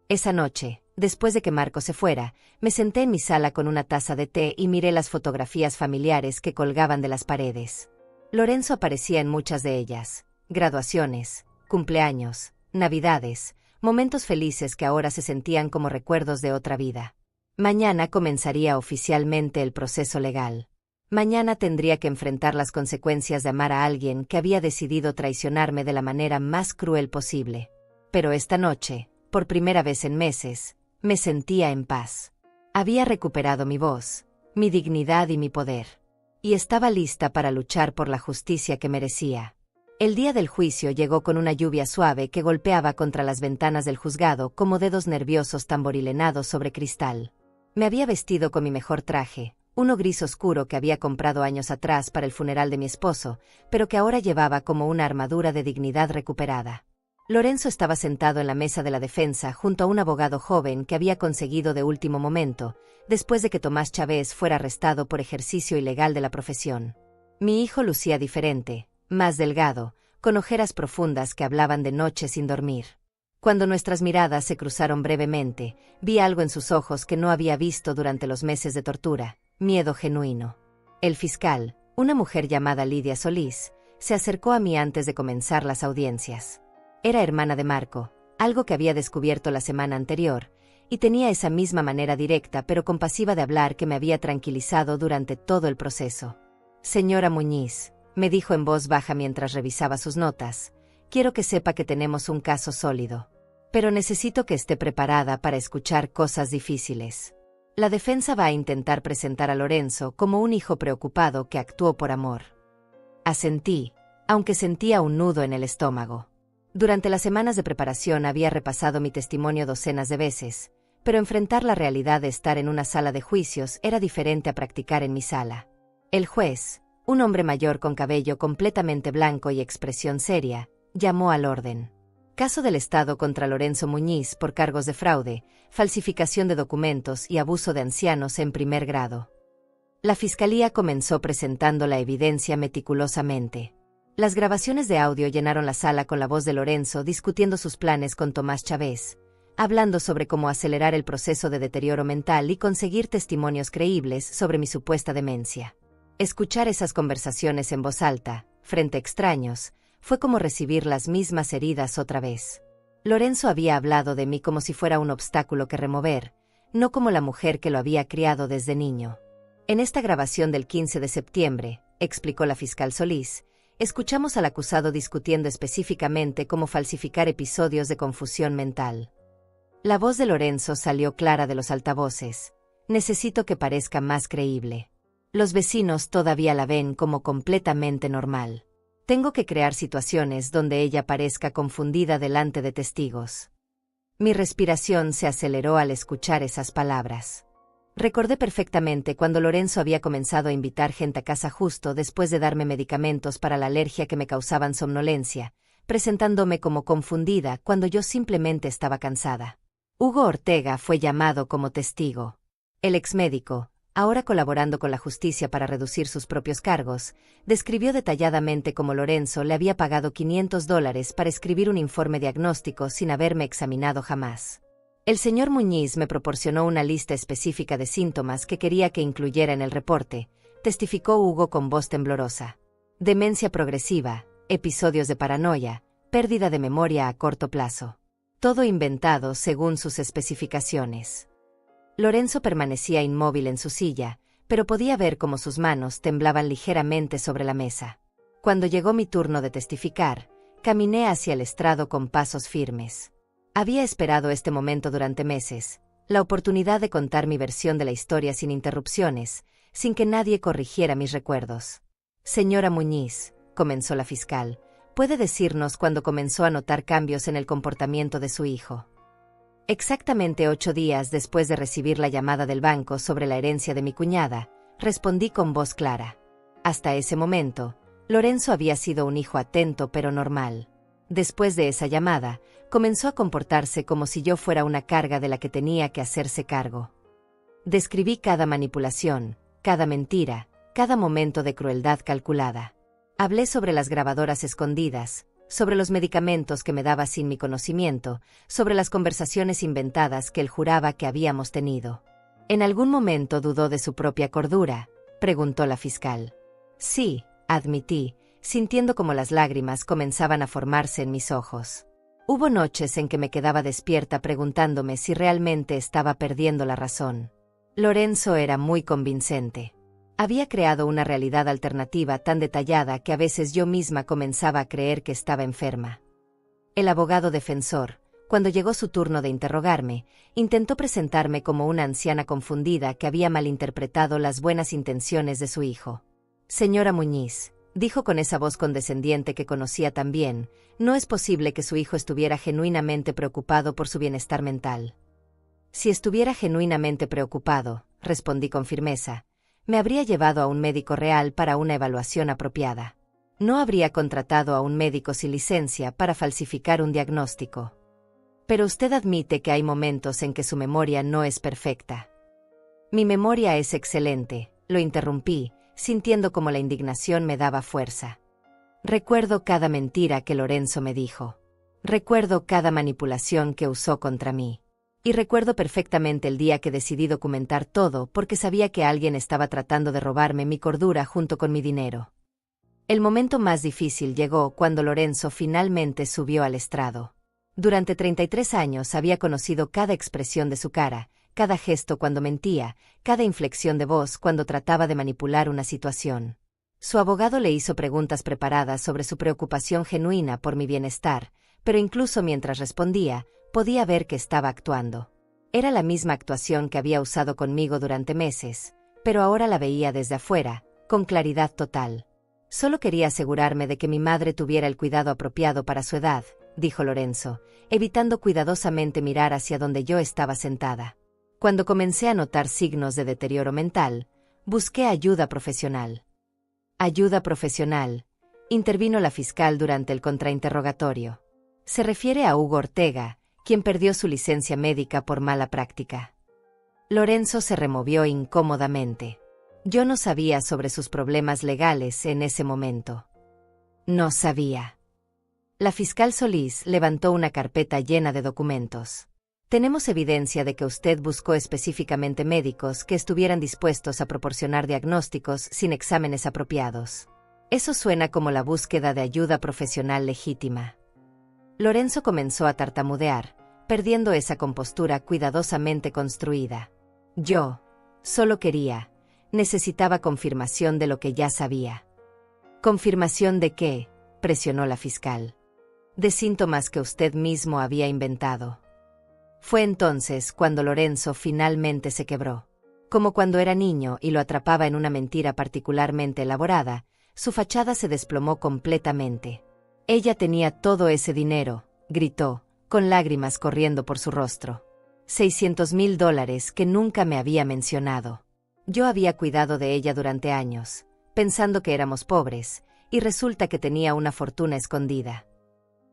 Esa noche, después de que Marco se fuera, me senté en mi sala con una taza de té y miré las fotografías familiares que colgaban de las paredes. Lorenzo aparecía en muchas de ellas: graduaciones, cumpleaños, navidades, momentos felices que ahora se sentían como recuerdos de otra vida. Mañana comenzaría oficialmente el proceso legal. Mañana tendría que enfrentar las consecuencias de amar a alguien que había decidido traicionarme de la manera más cruel posible. Pero esta noche, por primera vez en meses, me sentía en paz. Había recuperado mi voz, mi dignidad y mi poder. Y estaba lista para luchar por la justicia que merecía. El día del juicio llegó con una lluvia suave que golpeaba contra las ventanas del juzgado como dedos nerviosos tamborilenados sobre cristal. Me había vestido con mi mejor traje, uno gris oscuro que había comprado años atrás para el funeral de mi esposo, pero que ahora llevaba como una armadura de dignidad recuperada. Lorenzo estaba sentado en la mesa de la defensa junto a un abogado joven que había conseguido de último momento, después de que Tomás Chávez fuera arrestado por ejercicio ilegal de la profesión. Mi hijo lucía diferente, más delgado, con ojeras profundas que hablaban de noche sin dormir. Cuando nuestras miradas se cruzaron brevemente, vi algo en sus ojos que no había visto durante los meses de tortura: miedo genuino. El fiscal, una mujer llamada Lidia Solís, se acercó a mí antes de comenzar las audiencias. Era hermana de Marco, algo que había descubierto la semana anterior, y tenía esa misma manera directa pero compasiva de hablar que me había tranquilizado durante todo el proceso. Señora Muñiz, me dijo en voz baja mientras revisaba sus notas, quiero que sepa que tenemos un caso sólido. Pero necesito que esté preparada para escuchar cosas difíciles. La defensa va a intentar presentar a Lorenzo como un hijo preocupado que actuó por amor. Asentí, aunque sentía un nudo en el estómago. Durante las semanas de preparación había repasado mi testimonio docenas de veces, pero enfrentar la realidad de estar en una sala de juicios era diferente a practicar en mi sala. El juez, un hombre mayor con cabello completamente blanco y expresión seria, llamó al orden. Caso del Estado contra Lorenzo Muñiz por cargos de fraude, falsificación de documentos y abuso de ancianos en primer grado. La fiscalía comenzó presentando la evidencia meticulosamente. Las grabaciones de audio llenaron la sala con la voz de Lorenzo discutiendo sus planes con Tomás Chávez, hablando sobre cómo acelerar el proceso de deterioro mental y conseguir testimonios creíbles sobre mi supuesta demencia. Escuchar esas conversaciones en voz alta, frente a extraños, fue como recibir las mismas heridas otra vez. Lorenzo había hablado de mí como si fuera un obstáculo que remover, no como la mujer que lo había criado desde niño. En esta grabación del 15 de septiembre, explicó la fiscal Solís, escuchamos al acusado discutiendo específicamente cómo falsificar episodios de confusión mental. La voz de Lorenzo salió clara de los altavoces. Necesito que parezca más creíble. Los vecinos todavía la ven como completamente normal. Tengo que crear situaciones donde ella parezca confundida delante de testigos. Mi respiración se aceleró al escuchar esas palabras. Recordé perfectamente cuando Lorenzo había comenzado a invitar gente a casa justo después de darme medicamentos para la alergia que me causaban somnolencia, presentándome como confundida cuando yo simplemente estaba cansada. Hugo Ortega fue llamado como testigo. El exmédico, ahora colaborando con la justicia para reducir sus propios cargos, describió detalladamente cómo Lorenzo le había pagado $500 para escribir un informe diagnóstico sin haberme examinado jamás. El señor Muñiz me proporcionó una lista específica de síntomas que quería que incluyera en el reporte, testificó Hugo con voz temblorosa. Demencia progresiva, episodios de paranoia, pérdida de memoria a corto plazo. Todo inventado según sus especificaciones. Lorenzo permanecía inmóvil en su silla, pero podía ver cómo sus manos temblaban ligeramente sobre la mesa. Cuando llegó mi turno de testificar, caminé hacia el estrado con pasos firmes. Había esperado este momento durante meses, la oportunidad de contar mi versión de la historia sin interrupciones, sin que nadie corrigiera mis recuerdos. Señora Muñiz, comenzó la fiscal, ¿puede decirnos cuándo comenzó a notar cambios en el comportamiento de su hijo? Exactamente 8 días después de recibir la llamada del banco sobre la herencia de mi cuñada, respondí con voz clara. Hasta ese momento, Lorenzo había sido un hijo atento pero normal. Después de esa llamada, Comenzó a comportarse como si yo fuera una carga de la que tenía que hacerse cargo. Describí cada manipulación, cada mentira, cada momento de crueldad calculada. Hablé sobre las grabadoras escondidas, sobre los medicamentos que me daba sin mi conocimiento, sobre las conversaciones inventadas que él juraba que habíamos tenido. ¿En algún momento dudó de su propia cordura?, preguntó la fiscal. Sí, admití, sintiendo como las lágrimas comenzaban a formarse en mis ojos. Hubo noches en que me quedaba despierta preguntándome si realmente estaba perdiendo la razón. Lorenzo era muy convincente. Había creado una realidad alternativa tan detallada que a veces yo misma comenzaba a creer que estaba enferma. El abogado defensor, cuando llegó su turno de interrogarme, intentó presentarme como una anciana confundida que había malinterpretado las buenas intenciones de su hijo. Señora Muñiz, dijo con esa voz condescendiente que conocía tan bien, no es posible que su hijo estuviera genuinamente preocupado por su bienestar mental. Si estuviera genuinamente preocupado, respondí con firmeza, me habría llevado a un médico real para una evaluación apropiada. No habría contratado a un médico sin licencia para falsificar un diagnóstico. Pero usted admite que hay momentos en que su memoria no es perfecta. Mi memoria es excelente, lo interrumpí, sintiendo como la indignación me daba fuerza. Recuerdo cada mentira que Lorenzo me dijo. Recuerdo cada manipulación que usó contra mí. Y recuerdo perfectamente el día que decidí documentar todo porque sabía que alguien estaba tratando de robarme mi cordura junto con mi dinero. El momento más difícil llegó cuando Lorenzo finalmente subió al estrado. Durante 33 años había conocido cada expresión de su cara, cada gesto cuando mentía, cada inflexión de voz cuando trataba de manipular una situación. Su abogado le hizo preguntas preparadas sobre su preocupación genuina por mi bienestar, pero incluso mientras respondía, podía ver que estaba actuando. Era la misma actuación que había usado conmigo durante meses, pero ahora la veía desde afuera, con claridad total. Solo quería asegurarme de que mi madre tuviera el cuidado apropiado para su edad, dijo Lorenzo, evitando cuidadosamente mirar hacia donde yo estaba sentada. Cuando comencé a notar signos de deterioro mental, busqué ayuda profesional. Ayuda profesional, intervino la fiscal durante el contrainterrogatorio. Se refiere a Hugo Ortega, quien perdió su licencia médica por mala práctica. Lorenzo se removió incómodamente. Yo no sabía sobre sus problemas legales en ese momento. No sabía. La fiscal Solís levantó una carpeta llena de documentos. Tenemos evidencia de que usted buscó específicamente médicos que estuvieran dispuestos a proporcionar diagnósticos sin exámenes apropiados. Eso suena como la búsqueda de ayuda profesional legítima. Lorenzo comenzó a tartamudear, perdiendo esa compostura cuidadosamente construida. Yo, solo necesitaba confirmación de lo que ya sabía. ¿Confirmación de qué?, presionó la fiscal. De síntomas que usted mismo había inventado. Fue entonces cuando Lorenzo finalmente se quebró. Como cuando era niño y lo atrapaba en una mentira particularmente elaborada, su fachada se desplomó completamente. Ella tenía todo ese dinero, gritó, con lágrimas corriendo por su rostro. $600,000 que nunca me había mencionado. Yo había cuidado de ella durante años, pensando que éramos pobres, y resulta que tenía una fortuna escondida.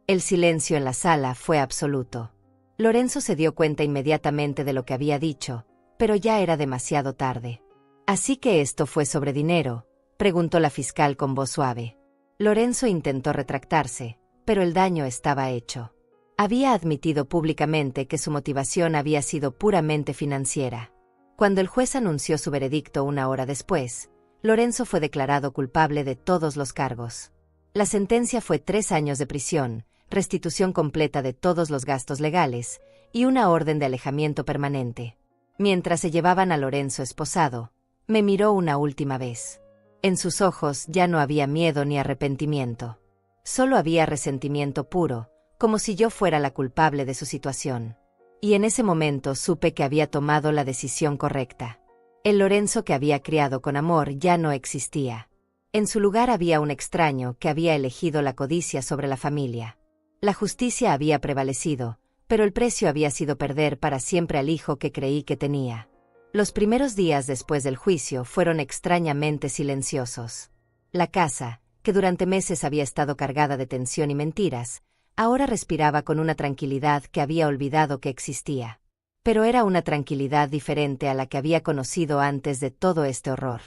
El silencio en la sala fue absoluto. Lorenzo se dio cuenta inmediatamente de lo que había dicho, pero ya era demasiado tarde. ¿Así que esto fue sobre dinero?, preguntó la fiscal con voz suave. Lorenzo intentó retractarse, pero el daño estaba hecho. Había admitido públicamente que su motivación había sido puramente financiera. Cuando el juez anunció su veredicto una hora después, Lorenzo fue declarado culpable de todos los cargos. La sentencia fue 3 años de prisión, restitución completa de todos los gastos legales y una orden de alejamiento permanente. Mientras se llevaban a Lorenzo esposado, me miró una última vez. En sus ojos ya no había miedo ni arrepentimiento. Solo había resentimiento puro, como si yo fuera la culpable de su situación. Y en ese momento supe que había tomado la decisión correcta. El Lorenzo que había criado con amor ya no existía. En su lugar había un extraño que había elegido la codicia sobre la familia. La justicia había prevalecido, pero el precio había sido perder para siempre al hijo que creí que tenía. Los primeros días después del juicio fueron extrañamente silenciosos. La casa, que durante meses había estado cargada de tensión y mentiras, Ahora respiraba con una tranquilidad que había olvidado que existía. Pero era una tranquilidad diferente a la que había conocido antes de todo este horror.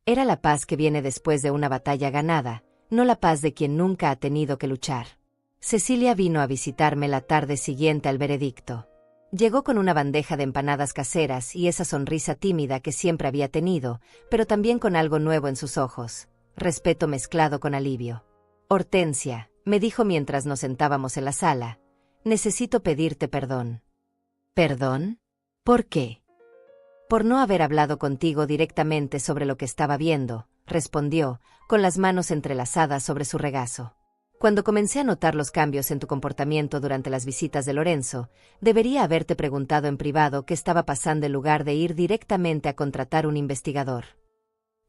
Era la paz que viene después de una batalla ganada, no la paz de quien nunca ha tenido que luchar. Cecilia vino a visitarme la tarde siguiente al veredicto. Llegó con una bandeja de empanadas caseras y esa sonrisa tímida que siempre había tenido, pero también con algo nuevo en sus ojos, respeto mezclado con alivio. Hortensia, me dijo mientras nos sentábamos en la sala, necesito pedirte perdón. ¿Perdón? ¿Por qué? Por no haber hablado contigo directamente sobre lo que estaba viendo, respondió, con las manos entrelazadas sobre su regazo. Cuando comencé a notar los cambios en tu comportamiento durante las visitas de Lorenzo, debería haberte preguntado en privado qué estaba pasando en lugar de ir directamente a contratar un investigador.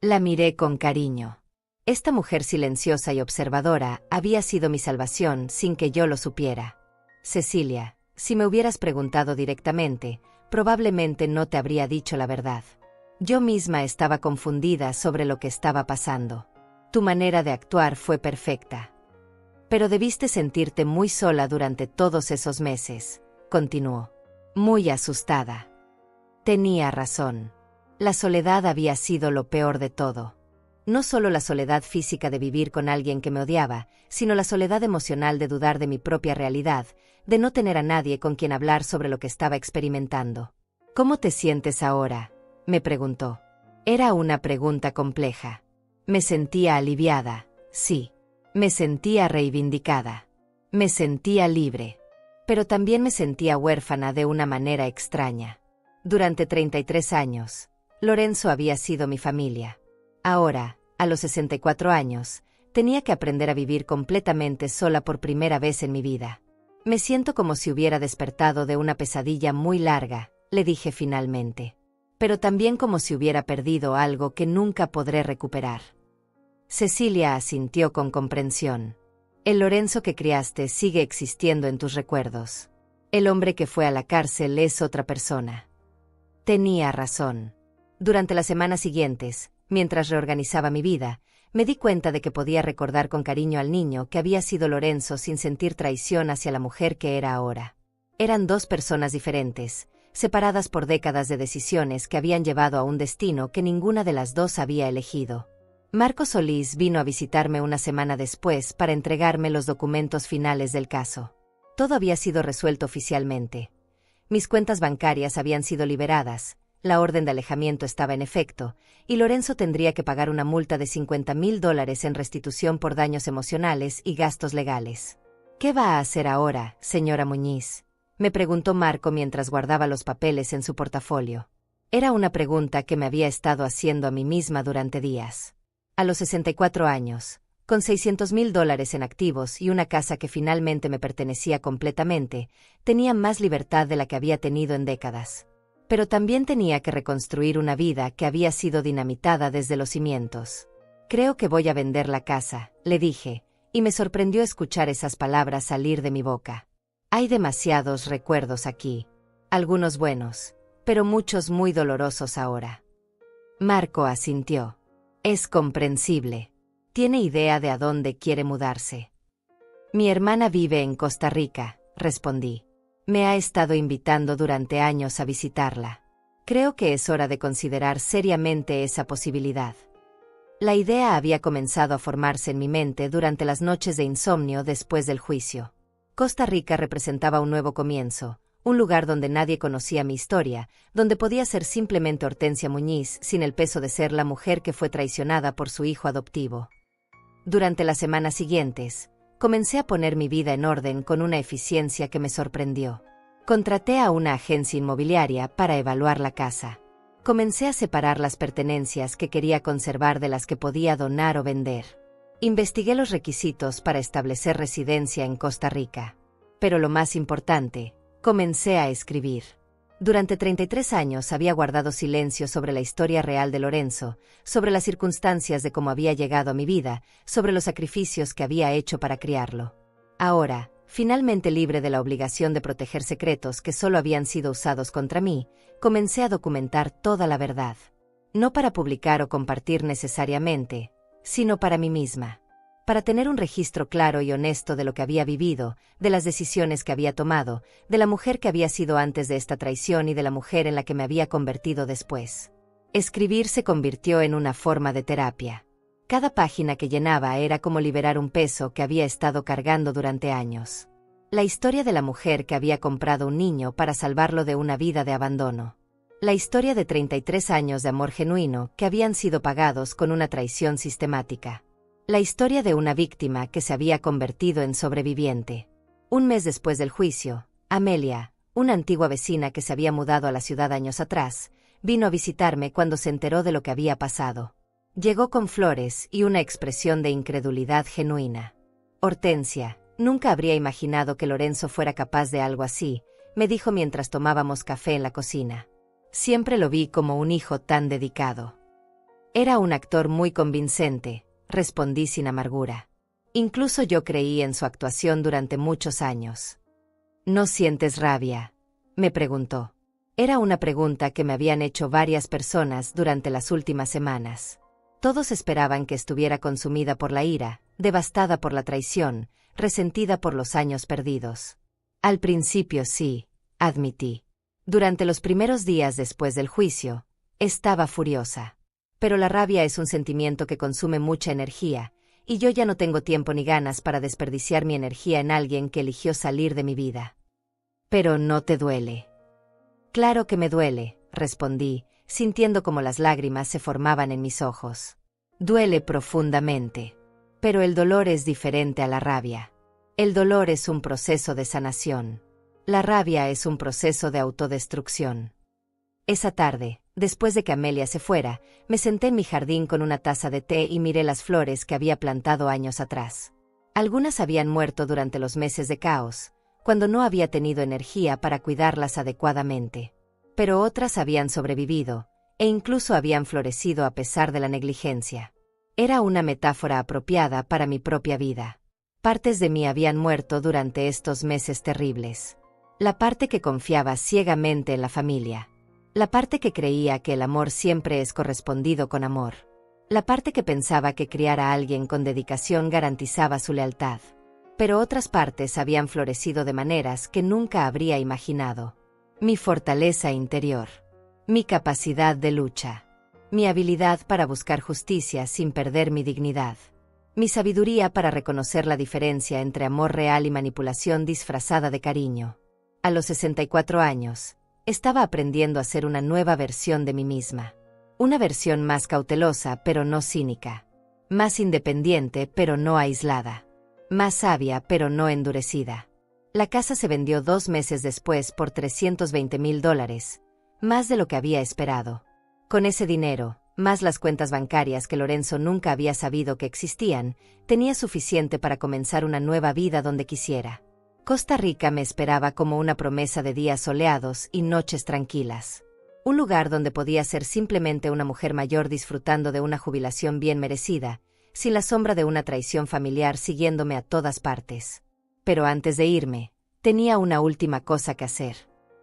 La miré con cariño. Esta mujer silenciosa y observadora había sido mi salvación sin que yo lo supiera. Cecilia, si me hubieras preguntado directamente, probablemente no te habría dicho la verdad. Yo misma estaba confundida sobre lo que estaba pasando. Tu manera de actuar fue perfecta. Pero debiste sentirte muy sola durante todos esos meses, continuó. Muy asustada. Tenía razón. La soledad había sido lo peor de todo. No solo la soledad física de vivir con alguien que me odiaba, sino la soledad emocional de dudar de mi propia realidad, de no tener a nadie con quien hablar sobre lo que estaba experimentando. ¿Cómo te sientes ahora?, me preguntó. Era una pregunta compleja. Me sentía aliviada, sí. Me sentía reivindicada. Me sentía libre. Pero también me sentía huérfana de una manera extraña. Durante 33 años, Lorenzo había sido mi familia. Ahora, a los 64 años, tenía que aprender a vivir completamente sola por primera vez en mi vida. Me siento como si hubiera despertado de una pesadilla muy larga, le dije finalmente. Pero también como si hubiera perdido algo que nunca podré recuperar. Cecilia asintió con comprensión. El Lorenzo que criaste sigue existiendo en tus recuerdos. El hombre que fue a la cárcel es otra persona. Tenía razón. Durante las semanas siguientes, mientras reorganizaba mi vida, me di cuenta de que podía recordar con cariño al niño que había sido Lorenzo sin sentir traición hacia la mujer que era ahora. Eran dos personas diferentes, separadas por décadas de decisiones que habían llevado a un destino que ninguna de las dos había elegido. Marco Solís vino a visitarme una semana después para entregarme los documentos finales del caso. Todo había sido resuelto oficialmente. Mis cuentas bancarias habían sido liberadas, la orden de alejamiento estaba en efecto, y Lorenzo tendría que pagar una multa de $50,000 en restitución por daños emocionales y gastos legales. ¿Qué va a hacer ahora, señora Muñiz?, me preguntó Marco mientras guardaba los papeles en su portafolio. Era una pregunta que me había estado haciendo a mí misma durante días. A los 64 años, con $600,000 en activos y una casa que finalmente me pertenecía completamente, tenía más libertad de la que había tenido en décadas. Pero también tenía que reconstruir una vida que había sido dinamitada desde los cimientos. Creo que voy a vender la casa, le dije, y me sorprendió escuchar esas palabras salir de mi boca. Hay demasiados recuerdos aquí. Algunos buenos, pero muchos muy dolorosos ahora. Marco asintió. Es comprensible. Tiene idea de a dónde quiere mudarse. Mi hermana vive en Costa Rica, respondí. Me ha estado invitando durante años a visitarla. Creo que es hora de considerar seriamente esa posibilidad. La idea había comenzado a formarse en mi mente durante las noches de insomnio después del juicio. Costa Rica representaba un nuevo comienzo, un lugar donde nadie conocía mi historia, donde podía ser simplemente Hortensia Muñiz sin el peso de ser la mujer que fue traicionada por su hijo adoptivo. Durante las semanas siguientes, comencé a poner mi vida en orden con una eficiencia que me sorprendió. Contraté a una agencia inmobiliaria para evaluar la casa. Comencé a separar las pertenencias que quería conservar de las que podía donar o vender. Investigué los requisitos para establecer residencia en Costa Rica. Pero lo más importante, comencé a escribir. Durante 33 años había guardado silencio sobre la historia real de Lorenzo, sobre las circunstancias de cómo había llegado a mi vida, sobre los sacrificios que había hecho para criarlo. Ahora, finalmente libre de la obligación de proteger secretos que solo habían sido usados contra mí, comencé a documentar toda la verdad. No para publicar o compartir necesariamente, sino para mí misma. para tener un registro claro y honesto de lo que había vivido, de las decisiones que había tomado, de la mujer que había sido antes de esta traición y de la mujer en la que me había convertido después. Escribir se convirtió en una forma de terapia. Cada página que llenaba era como liberar un peso que había estado cargando durante años. La historia de la mujer que había comprado un niño para salvarlo de una vida de abandono. La historia de 33 años de amor genuino que habían sido pagados con una traición sistemática. La historia de una víctima que se había convertido en sobreviviente. Un mes después del juicio, Amelia, una antigua vecina que se había mudado a la ciudad años atrás, vino a visitarme cuando se enteró de lo que había pasado. Llegó con flores y una expresión de incredulidad genuina. Hortensia, nunca habría imaginado que Lorenzo fuera capaz de algo así, me dijo mientras tomábamos café en la cocina. Siempre lo vi como un hijo tan dedicado. Era un actor muy convincente, respondí sin amargura. Incluso yo creí en su actuación durante muchos años. ¿No sientes rabia?, me preguntó. Era una pregunta que me habían hecho varias personas durante las últimas semanas. Todos esperaban que estuviera consumida por la ira, devastada por la traición, resentida por los años perdidos. Al principio sí, admití. Durante los primeros días después del juicio, estaba furiosa. Pero la rabia es un sentimiento que consume mucha energía, y yo ya no tengo tiempo ni ganas para desperdiciar mi energía en alguien que eligió salir de mi vida. Pero no te duele. Claro que me duele, respondí, sintiendo como las lágrimas se formaban en mis ojos. Duele profundamente. Pero el dolor es diferente a la rabia. El dolor es un proceso de sanación. La rabia es un proceso de autodestrucción. Esa tarde, después de que Amelia se fuera, me senté en mi jardín con una taza de té y miré las flores que había plantado años atrás. Algunas habían muerto durante los meses de caos, cuando no había tenido energía para cuidarlas adecuadamente. Pero otras habían sobrevivido, e incluso habían florecido a pesar de la negligencia. Era una metáfora apropiada para mi propia vida. Partes de mí habían muerto durante estos meses terribles. La parte que confiaba ciegamente en la familia. La parte que creía que el amor siempre es correspondido con amor. La parte que pensaba que criar a alguien con dedicación garantizaba su lealtad. Pero otras partes habían florecido de maneras que nunca habría imaginado. Mi fortaleza interior. Mi capacidad de lucha. Mi habilidad para buscar justicia sin perder mi dignidad. Mi sabiduría para reconocer la diferencia entre amor real y manipulación disfrazada de cariño. A los 64 años, estaba aprendiendo a ser una nueva versión de mí misma. Una versión más cautelosa pero no cínica. Más independiente pero no aislada. Más sabia pero no endurecida. La casa se vendió 2 meses después por $320,000, más de lo que había esperado. Con ese dinero, más las cuentas bancarias que Lorenzo nunca había sabido que existían, tenía suficiente para comenzar una nueva vida donde quisiera. Costa Rica me esperaba como una promesa de días soleados y noches tranquilas. Un lugar donde podía ser simplemente una mujer mayor disfrutando de una jubilación bien merecida, sin la sombra de una traición familiar siguiéndome a todas partes. Pero antes de irme, tenía una última cosa que hacer.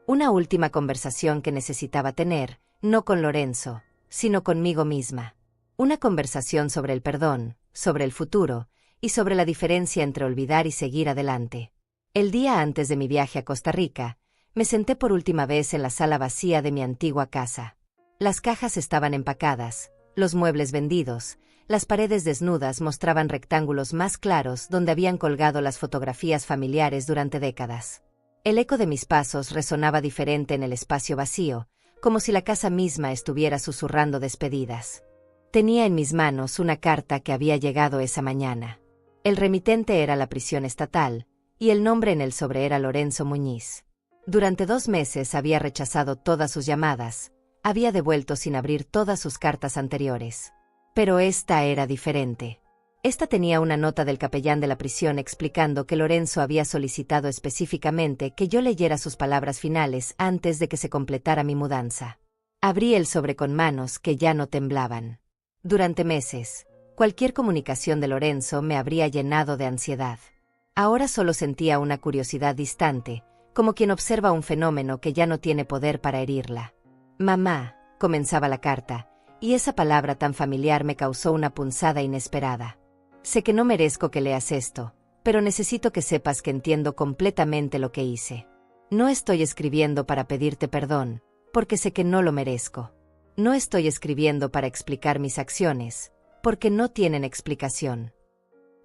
Una última conversación que necesitaba tener, no con Lorenzo, sino conmigo misma. Una conversación sobre el perdón, sobre el futuro, y sobre la diferencia entre olvidar y seguir adelante. El día antes de mi viaje a Costa Rica, me senté por última vez en la sala vacía de mi antigua casa. Las cajas estaban empacadas, los muebles vendidos, las paredes desnudas mostraban rectángulos más claros donde habían colgado las fotografías familiares durante décadas. El eco de mis pasos resonaba diferente en el espacio vacío, como si la casa misma estuviera susurrando despedidas. Tenía en mis manos una carta que había llegado esa mañana. El remitente era la prisión estatal, y el nombre en el sobre era Lorenzo Muñiz. Durante 2 meses había rechazado todas sus llamadas, había devuelto sin abrir todas sus cartas anteriores. Pero esta era diferente. Esta tenía una nota del capellán de la prisión explicando que Lorenzo había solicitado específicamente que yo leyera sus palabras finales antes de que se completara mi mudanza. Abrí el sobre con manos que ya no temblaban. Durante meses, cualquier comunicación de Lorenzo me habría llenado de ansiedad. Ahora solo sentía una curiosidad distante, como quien observa un fenómeno que ya no tiene poder para herirla. Mamá, comenzaba la carta, y esa palabra tan familiar me causó una punzada inesperada. Sé que no merezco que leas esto, pero necesito que sepas que entiendo completamente lo que hice. No estoy escribiendo para pedirte perdón, porque sé que no lo merezco. No estoy escribiendo para explicar mis acciones, porque no tienen explicación.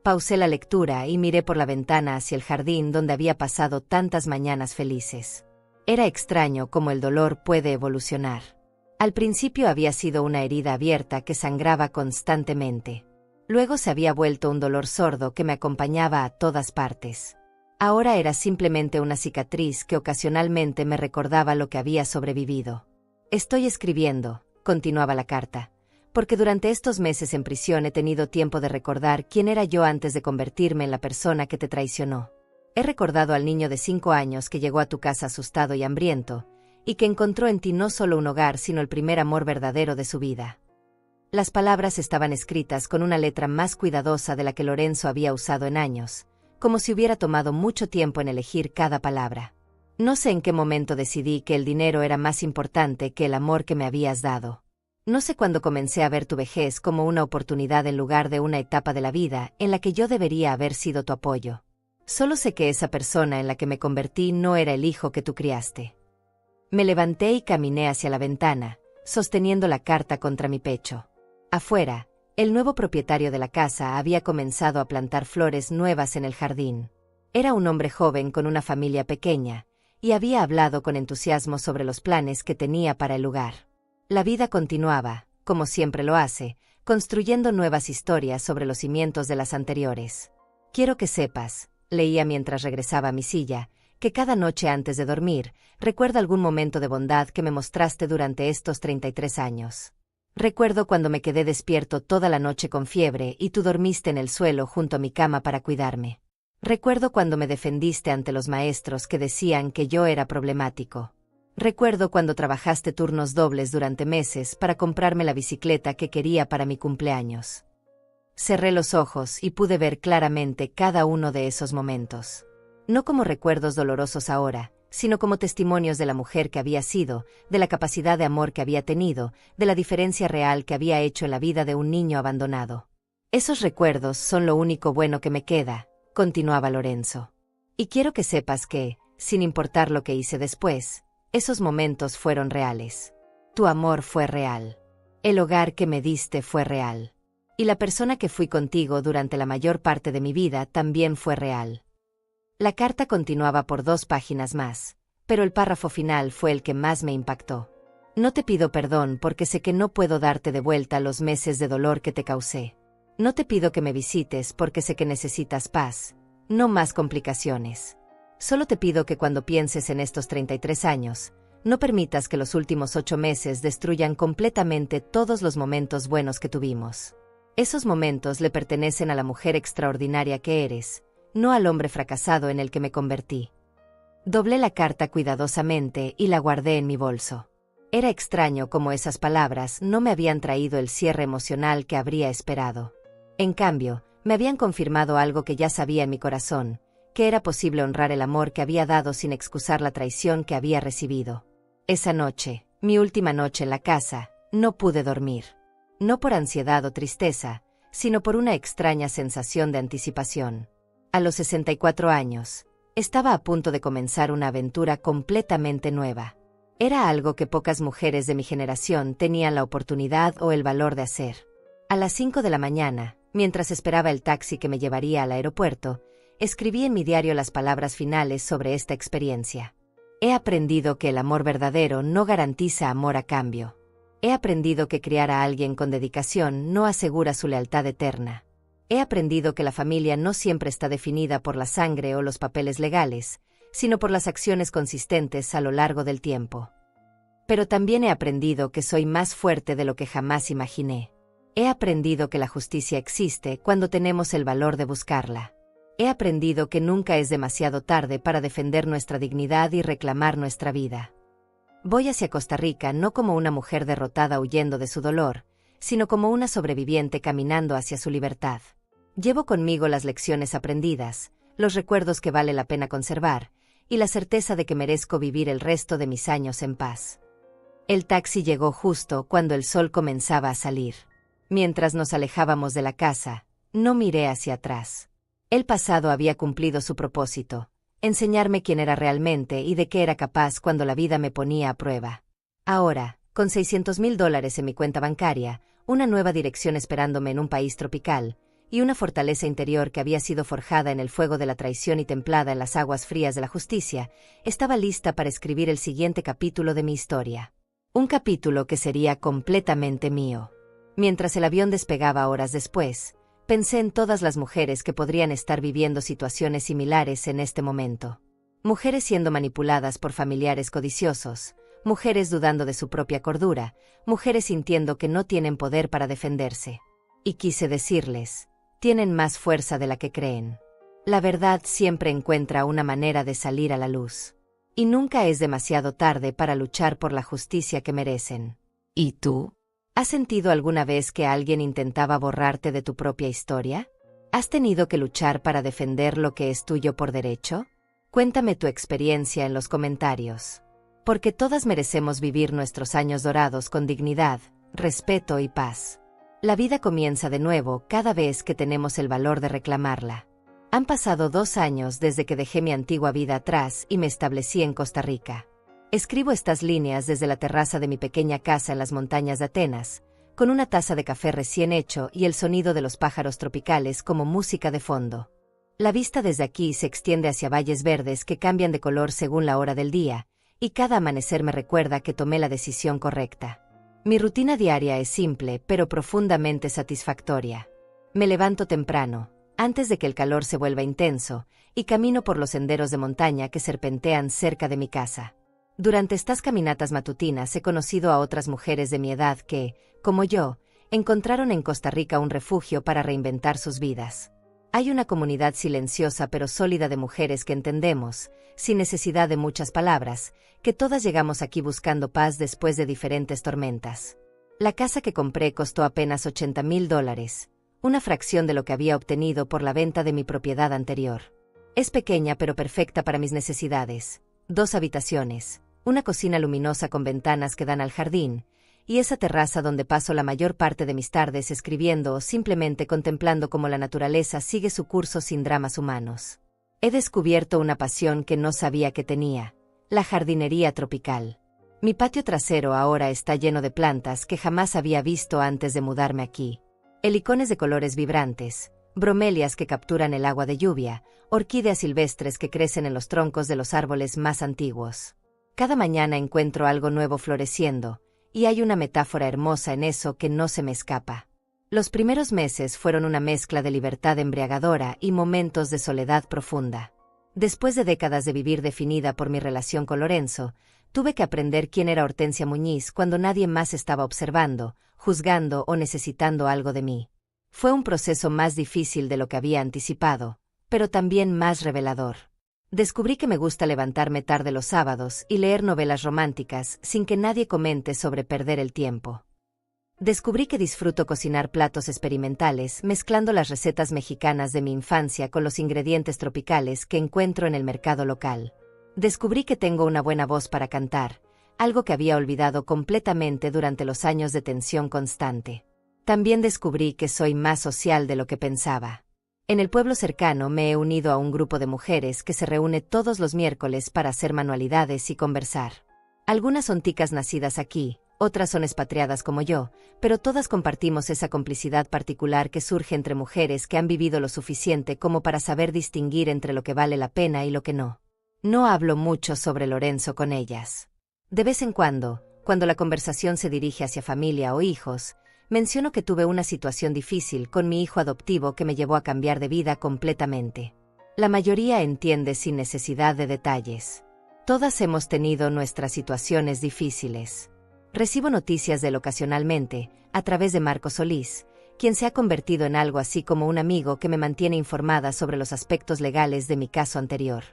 Pausé la lectura y miré por la ventana hacia el jardín donde había pasado tantas mañanas felices. Era extraño cómo el dolor puede evolucionar. Al principio había sido una herida abierta que sangraba constantemente. Luego se había vuelto un dolor sordo que me acompañaba a todas partes. Ahora era simplemente una cicatriz que ocasionalmente me recordaba lo que había sobrevivido. Estoy escribiendo, continuaba la carta, porque durante estos meses en prisión he tenido tiempo de recordar quién era yo antes de convertirme en la persona que te traicionó. He recordado al niño de 5 años que llegó a tu casa asustado y hambriento, y que encontró en ti no solo un hogar sino el primer amor verdadero de su vida. Las palabras estaban escritas con una letra más cuidadosa de la que Lorenzo había usado en años, como si hubiera tomado mucho tiempo en elegir cada palabra. No sé en qué momento decidí que el dinero era más importante que el amor que me habías dado. No sé cuándo comencé a ver tu vejez como una oportunidad en lugar de una etapa de la vida en la que yo debería haber sido tu apoyo. Solo sé que esa persona en la que me convertí no era el hijo que tú criaste. Me levanté y caminé hacia la ventana, sosteniendo la carta contra mi pecho. Afuera, el nuevo propietario de la casa había comenzado a plantar flores nuevas en el jardín. Era un hombre joven con una familia pequeña, y había hablado con entusiasmo sobre los planes que tenía para el lugar. La vida continuaba, como siempre lo hace, construyendo nuevas historias sobre los cimientos de las anteriores. Quiero que sepas, leía mientras regresaba a mi silla, que cada noche antes de dormir, recuerda algún momento de bondad que me mostraste durante estos 33 años. Recuerdo cuando me quedé despierto toda la noche con fiebre y tú dormiste en el suelo junto a mi cama para cuidarme. Recuerdo cuando me defendiste ante los maestros que decían que yo era problemático. Recuerdo cuando trabajaste turnos dobles durante meses para comprarme la bicicleta que quería para mi cumpleaños. Cerré los ojos y pude ver claramente cada uno de esos momentos. No como recuerdos dolorosos ahora, sino como testimonios de la mujer que había sido, de la capacidad de amor que había tenido, de la diferencia real que había hecho en la vida de un niño abandonado. Esos recuerdos son lo único bueno que me queda, continuaba Lorenzo. Y quiero que sepas que, sin importar lo que hice después, esos momentos fueron reales. Tu amor fue real. El hogar que me diste fue real. Y la persona que fui contigo durante la mayor parte de mi vida también fue real. La carta continuaba por 2 páginas más, pero el párrafo final fue el que más me impactó. No te pido perdón porque sé que no puedo darte de vuelta los meses de dolor que te causé. No te pido que me visites porque sé que necesitas paz, no más complicaciones. Solo te pido que cuando pienses en estos 33 años, no permitas que los últimos 8 meses destruyan completamente todos los momentos buenos que tuvimos. Esos momentos le pertenecen a la mujer extraordinaria que eres, no al hombre fracasado en el que me convertí. Doblé la carta cuidadosamente y la guardé en mi bolso. Era extraño cómo esas palabras no me habían traído el cierre emocional que habría esperado. En cambio, me habían confirmado algo que ya sabía en mi corazón, que era posible honrar el amor que había dado sin excusar la traición que había recibido. Esa noche, mi última noche en la casa, no pude dormir. No por ansiedad o tristeza, sino por una extraña sensación de anticipación. A los 64 años, estaba a punto de comenzar una aventura completamente nueva. Era algo que pocas mujeres de mi generación tenían la oportunidad o el valor de hacer. A las 5 de la mañana, mientras esperaba el taxi que me llevaría al aeropuerto, escribí en mi diario las palabras finales sobre esta experiencia. He aprendido que el amor verdadero no garantiza amor a cambio. He aprendido que criar a alguien con dedicación no asegura su lealtad eterna. He aprendido que la familia no siempre está definida por la sangre o los papeles legales, sino por las acciones consistentes a lo largo del tiempo. Pero también he aprendido que soy más fuerte de lo que jamás imaginé. He aprendido que la justicia existe cuando tenemos el valor de buscarla. He aprendido que nunca es demasiado tarde para defender nuestra dignidad y reclamar nuestra vida. Voy hacia Costa Rica no como una mujer derrotada huyendo de su dolor, sino como una sobreviviente caminando hacia su libertad. Llevo conmigo las lecciones aprendidas, los recuerdos que vale la pena conservar, y la certeza de que merezco vivir el resto de mis años en paz. El taxi llegó justo cuando el sol comenzaba a salir. Mientras nos alejábamos de la casa, No miré hacia atrás. El pasado había cumplido su propósito, enseñarme quién era realmente y de qué era capaz cuando la vida me ponía a prueba. Ahora, con $600,000 en mi cuenta bancaria, una nueva dirección esperándome en un país tropical, y una fortaleza interior que había sido forjada en el fuego de la traición y templada en las aguas frías de la justicia, estaba lista para escribir el siguiente capítulo de mi historia. Un capítulo que sería completamente mío. Mientras el avión despegaba horas después, pensé en todas las mujeres que podrían estar viviendo situaciones similares en este momento. Mujeres siendo manipuladas por familiares codiciosos, mujeres dudando de su propia cordura, mujeres sintiendo que no tienen poder para defenderse. Y quise decirles, tienen más fuerza de la que creen. La verdad siempre encuentra una manera de salir a la luz. Y nunca es demasiado tarde para luchar por la justicia que merecen. ¿Y tú? ¿Has sentido alguna vez que alguien intentaba borrarte de tu propia historia? ¿Has tenido que luchar para defender lo que es tuyo por derecho? Cuéntame tu experiencia en los comentarios. Porque todas merecemos vivir nuestros años dorados con dignidad, respeto y paz. La vida comienza de nuevo cada vez que tenemos el valor de reclamarla. Han pasado 2 años desde que dejé mi antigua vida atrás y me establecí en Costa Rica. Escribo estas líneas desde la terraza de mi pequeña casa en las montañas de Atenas, con una taza de café recién hecho y el sonido de los pájaros tropicales como música de fondo. La vista desde aquí se extiende hacia valles verdes que cambian de color según la hora del día, y cada amanecer me recuerda que tomé la decisión correcta. Mi rutina diaria es simple, pero profundamente satisfactoria. Me levanto temprano, antes de que el calor se vuelva intenso, y camino por los senderos de montaña que serpentean cerca de mi casa. Durante estas caminatas matutinas he conocido a otras mujeres de mi edad que, como yo, encontraron en Costa Rica un refugio para reinventar sus vidas. Hay una comunidad silenciosa pero sólida de mujeres que entendemos, sin necesidad de muchas palabras, que todas llegamos aquí buscando paz después de diferentes tormentas. La casa que compré costó apenas $80,000, una fracción de lo que había obtenido por la venta de mi propiedad anterior. Es pequeña pero perfecta para mis necesidades. 2 habitaciones, una cocina luminosa con ventanas que dan al jardín, y esa terraza donde paso la mayor parte de mis tardes escribiendo o simplemente contemplando cómo la naturaleza sigue su curso sin dramas humanos. He descubierto una pasión que no sabía que tenía, la jardinería tropical. Mi patio trasero ahora está lleno de plantas que jamás había visto antes de mudarme aquí. Helicones de colores vibrantes, bromelias que capturan el agua de lluvia, orquídeas silvestres que crecen en los troncos de los árboles más antiguos. Cada mañana encuentro algo nuevo floreciendo, y hay una metáfora hermosa en eso que no se me escapa. Los primeros meses fueron una mezcla de libertad embriagadora y momentos de soledad profunda. Después de décadas de vivir definida por mi relación con Lorenzo, tuve que aprender quién era Hortensia Muñiz cuando nadie más estaba observando, juzgando o necesitando algo de mí. Fue un proceso más difícil de lo que había anticipado, pero también más revelador. Descubrí que me gusta levantarme tarde los sábados y leer novelas románticas sin que nadie comente sobre perder el tiempo. Descubrí que disfruto cocinar platos experimentales mezclando las recetas mexicanas de mi infancia con los ingredientes tropicales que encuentro en el mercado local. Descubrí que tengo una buena voz para cantar, algo que había olvidado completamente durante los años de tensión constante. También descubrí que soy más social de lo que pensaba. En el pueblo cercano me he unido a un grupo de mujeres que se reúne todos los miércoles para hacer manualidades y conversar. Algunas son ticas nacidas aquí, otras son expatriadas como yo, pero todas compartimos esa complicidad particular que surge entre mujeres que han vivido lo suficiente como para saber distinguir entre lo que vale la pena y lo que no. No hablo mucho sobre Lorenzo con ellas. De vez en cuando la conversación se dirige hacia familia o hijos, menciono que tuve una situación difícil con mi hijo adoptivo que me llevó a cambiar de vida completamente. La mayoría entiende sin necesidad de detalles. Todas hemos tenido nuestras situaciones difíciles. Recibo noticias de él ocasionalmente, a través de Marco Solís, quien se ha convertido en algo así como un amigo que me mantiene informada sobre los aspectos legales de mi caso anterior.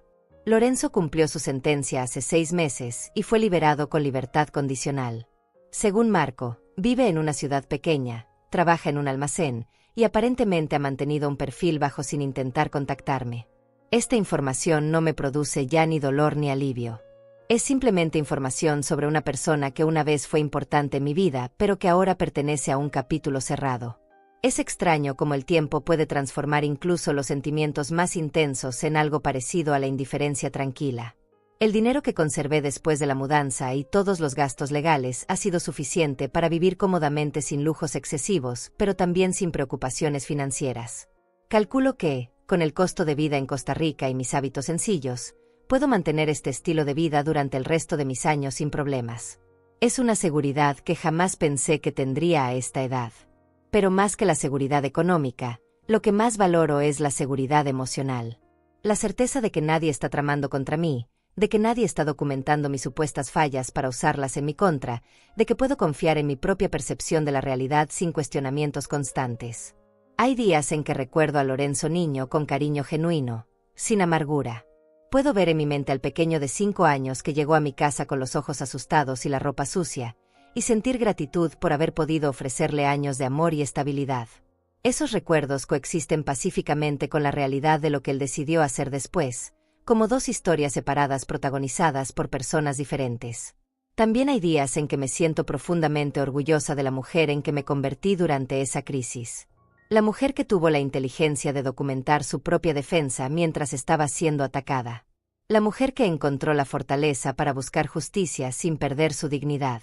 Lorenzo cumplió su sentencia hace 6 meses y fue liberado con libertad condicional. Según Marco, vive en una ciudad pequeña, trabaja en un almacén, y aparentemente ha mantenido un perfil bajo sin intentar contactarme. Esta información no me produce ya ni dolor ni alivio. Es simplemente información sobre una persona que una vez fue importante en mi vida, pero que ahora pertenece a un capítulo cerrado. Es extraño cómo el tiempo puede transformar incluso los sentimientos más intensos en algo parecido a la indiferencia tranquila. El dinero que conservé después de la mudanza y todos los gastos legales ha sido suficiente para vivir cómodamente sin lujos excesivos, pero también sin preocupaciones financieras. Calculo que, con el costo de vida en Costa Rica y mis hábitos sencillos, puedo mantener este estilo de vida durante el resto de mis años sin problemas. Es una seguridad que jamás pensé que tendría a esta edad. Pero más que la seguridad económica, lo que más valoro es la seguridad emocional. La certeza de que nadie está tramando contra mí, de que nadie está documentando mis supuestas fallas para usarlas en mi contra, de que puedo confiar en mi propia percepción de la realidad sin cuestionamientos constantes. Hay días en que recuerdo a Lorenzo niño con cariño genuino, sin amargura. Puedo ver en mi mente al pequeño de 5 años que llegó a mi casa con los ojos asustados y la ropa sucia, y sentir gratitud por haber podido ofrecerle años de amor y estabilidad. Esos recuerdos coexisten pacíficamente con la realidad de lo que él decidió hacer después, como dos historias separadas protagonizadas por personas diferentes. También hay días en que me siento profundamente orgullosa de la mujer en que me convertí durante esa crisis. La mujer que tuvo la inteligencia de documentar su propia defensa mientras estaba siendo atacada. La mujer que encontró la fortaleza para buscar justicia sin perder su dignidad.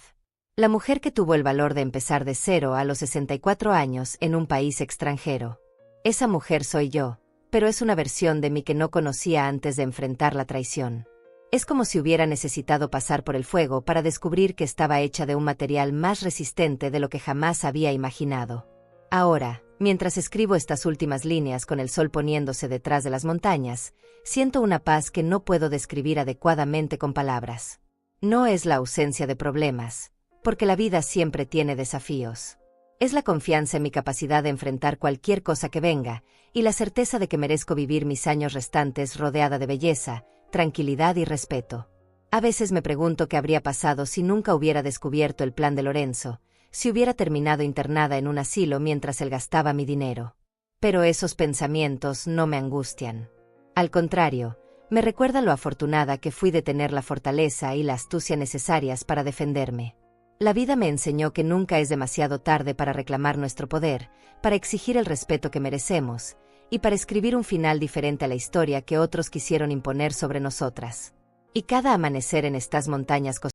La mujer que tuvo el valor de empezar de cero a los 64 años en un país extranjero. Esa mujer soy yo, pero es una versión de mí que no conocía antes de enfrentar la traición. Es como si hubiera necesitado pasar por el fuego para descubrir que estaba hecha de un material más resistente de lo que jamás había imaginado. Ahora, mientras escribo estas últimas líneas con el sol poniéndose detrás de las montañas, siento una paz que no puedo describir adecuadamente con palabras. No es la ausencia de problemas, porque la vida siempre tiene desafíos. Es la confianza en mi capacidad de enfrentar cualquier cosa que venga, y la certeza de que merezco vivir mis años restantes rodeada de belleza, tranquilidad y respeto. A veces me pregunto qué habría pasado si nunca hubiera descubierto el plan de Lorenzo, si hubiera terminado internada en un asilo mientras él gastaba mi dinero. Pero esos pensamientos no me angustian. Al contrario, me recuerdan lo afortunada que fui de tener la fortaleza y la astucia necesarias para defenderme. La vida me enseñó que nunca es demasiado tarde para reclamar nuestro poder, para exigir el respeto que merecemos, y para escribir un final diferente a la historia que otros quisieron imponer sobre nosotras. Y cada amanecer en estas montañas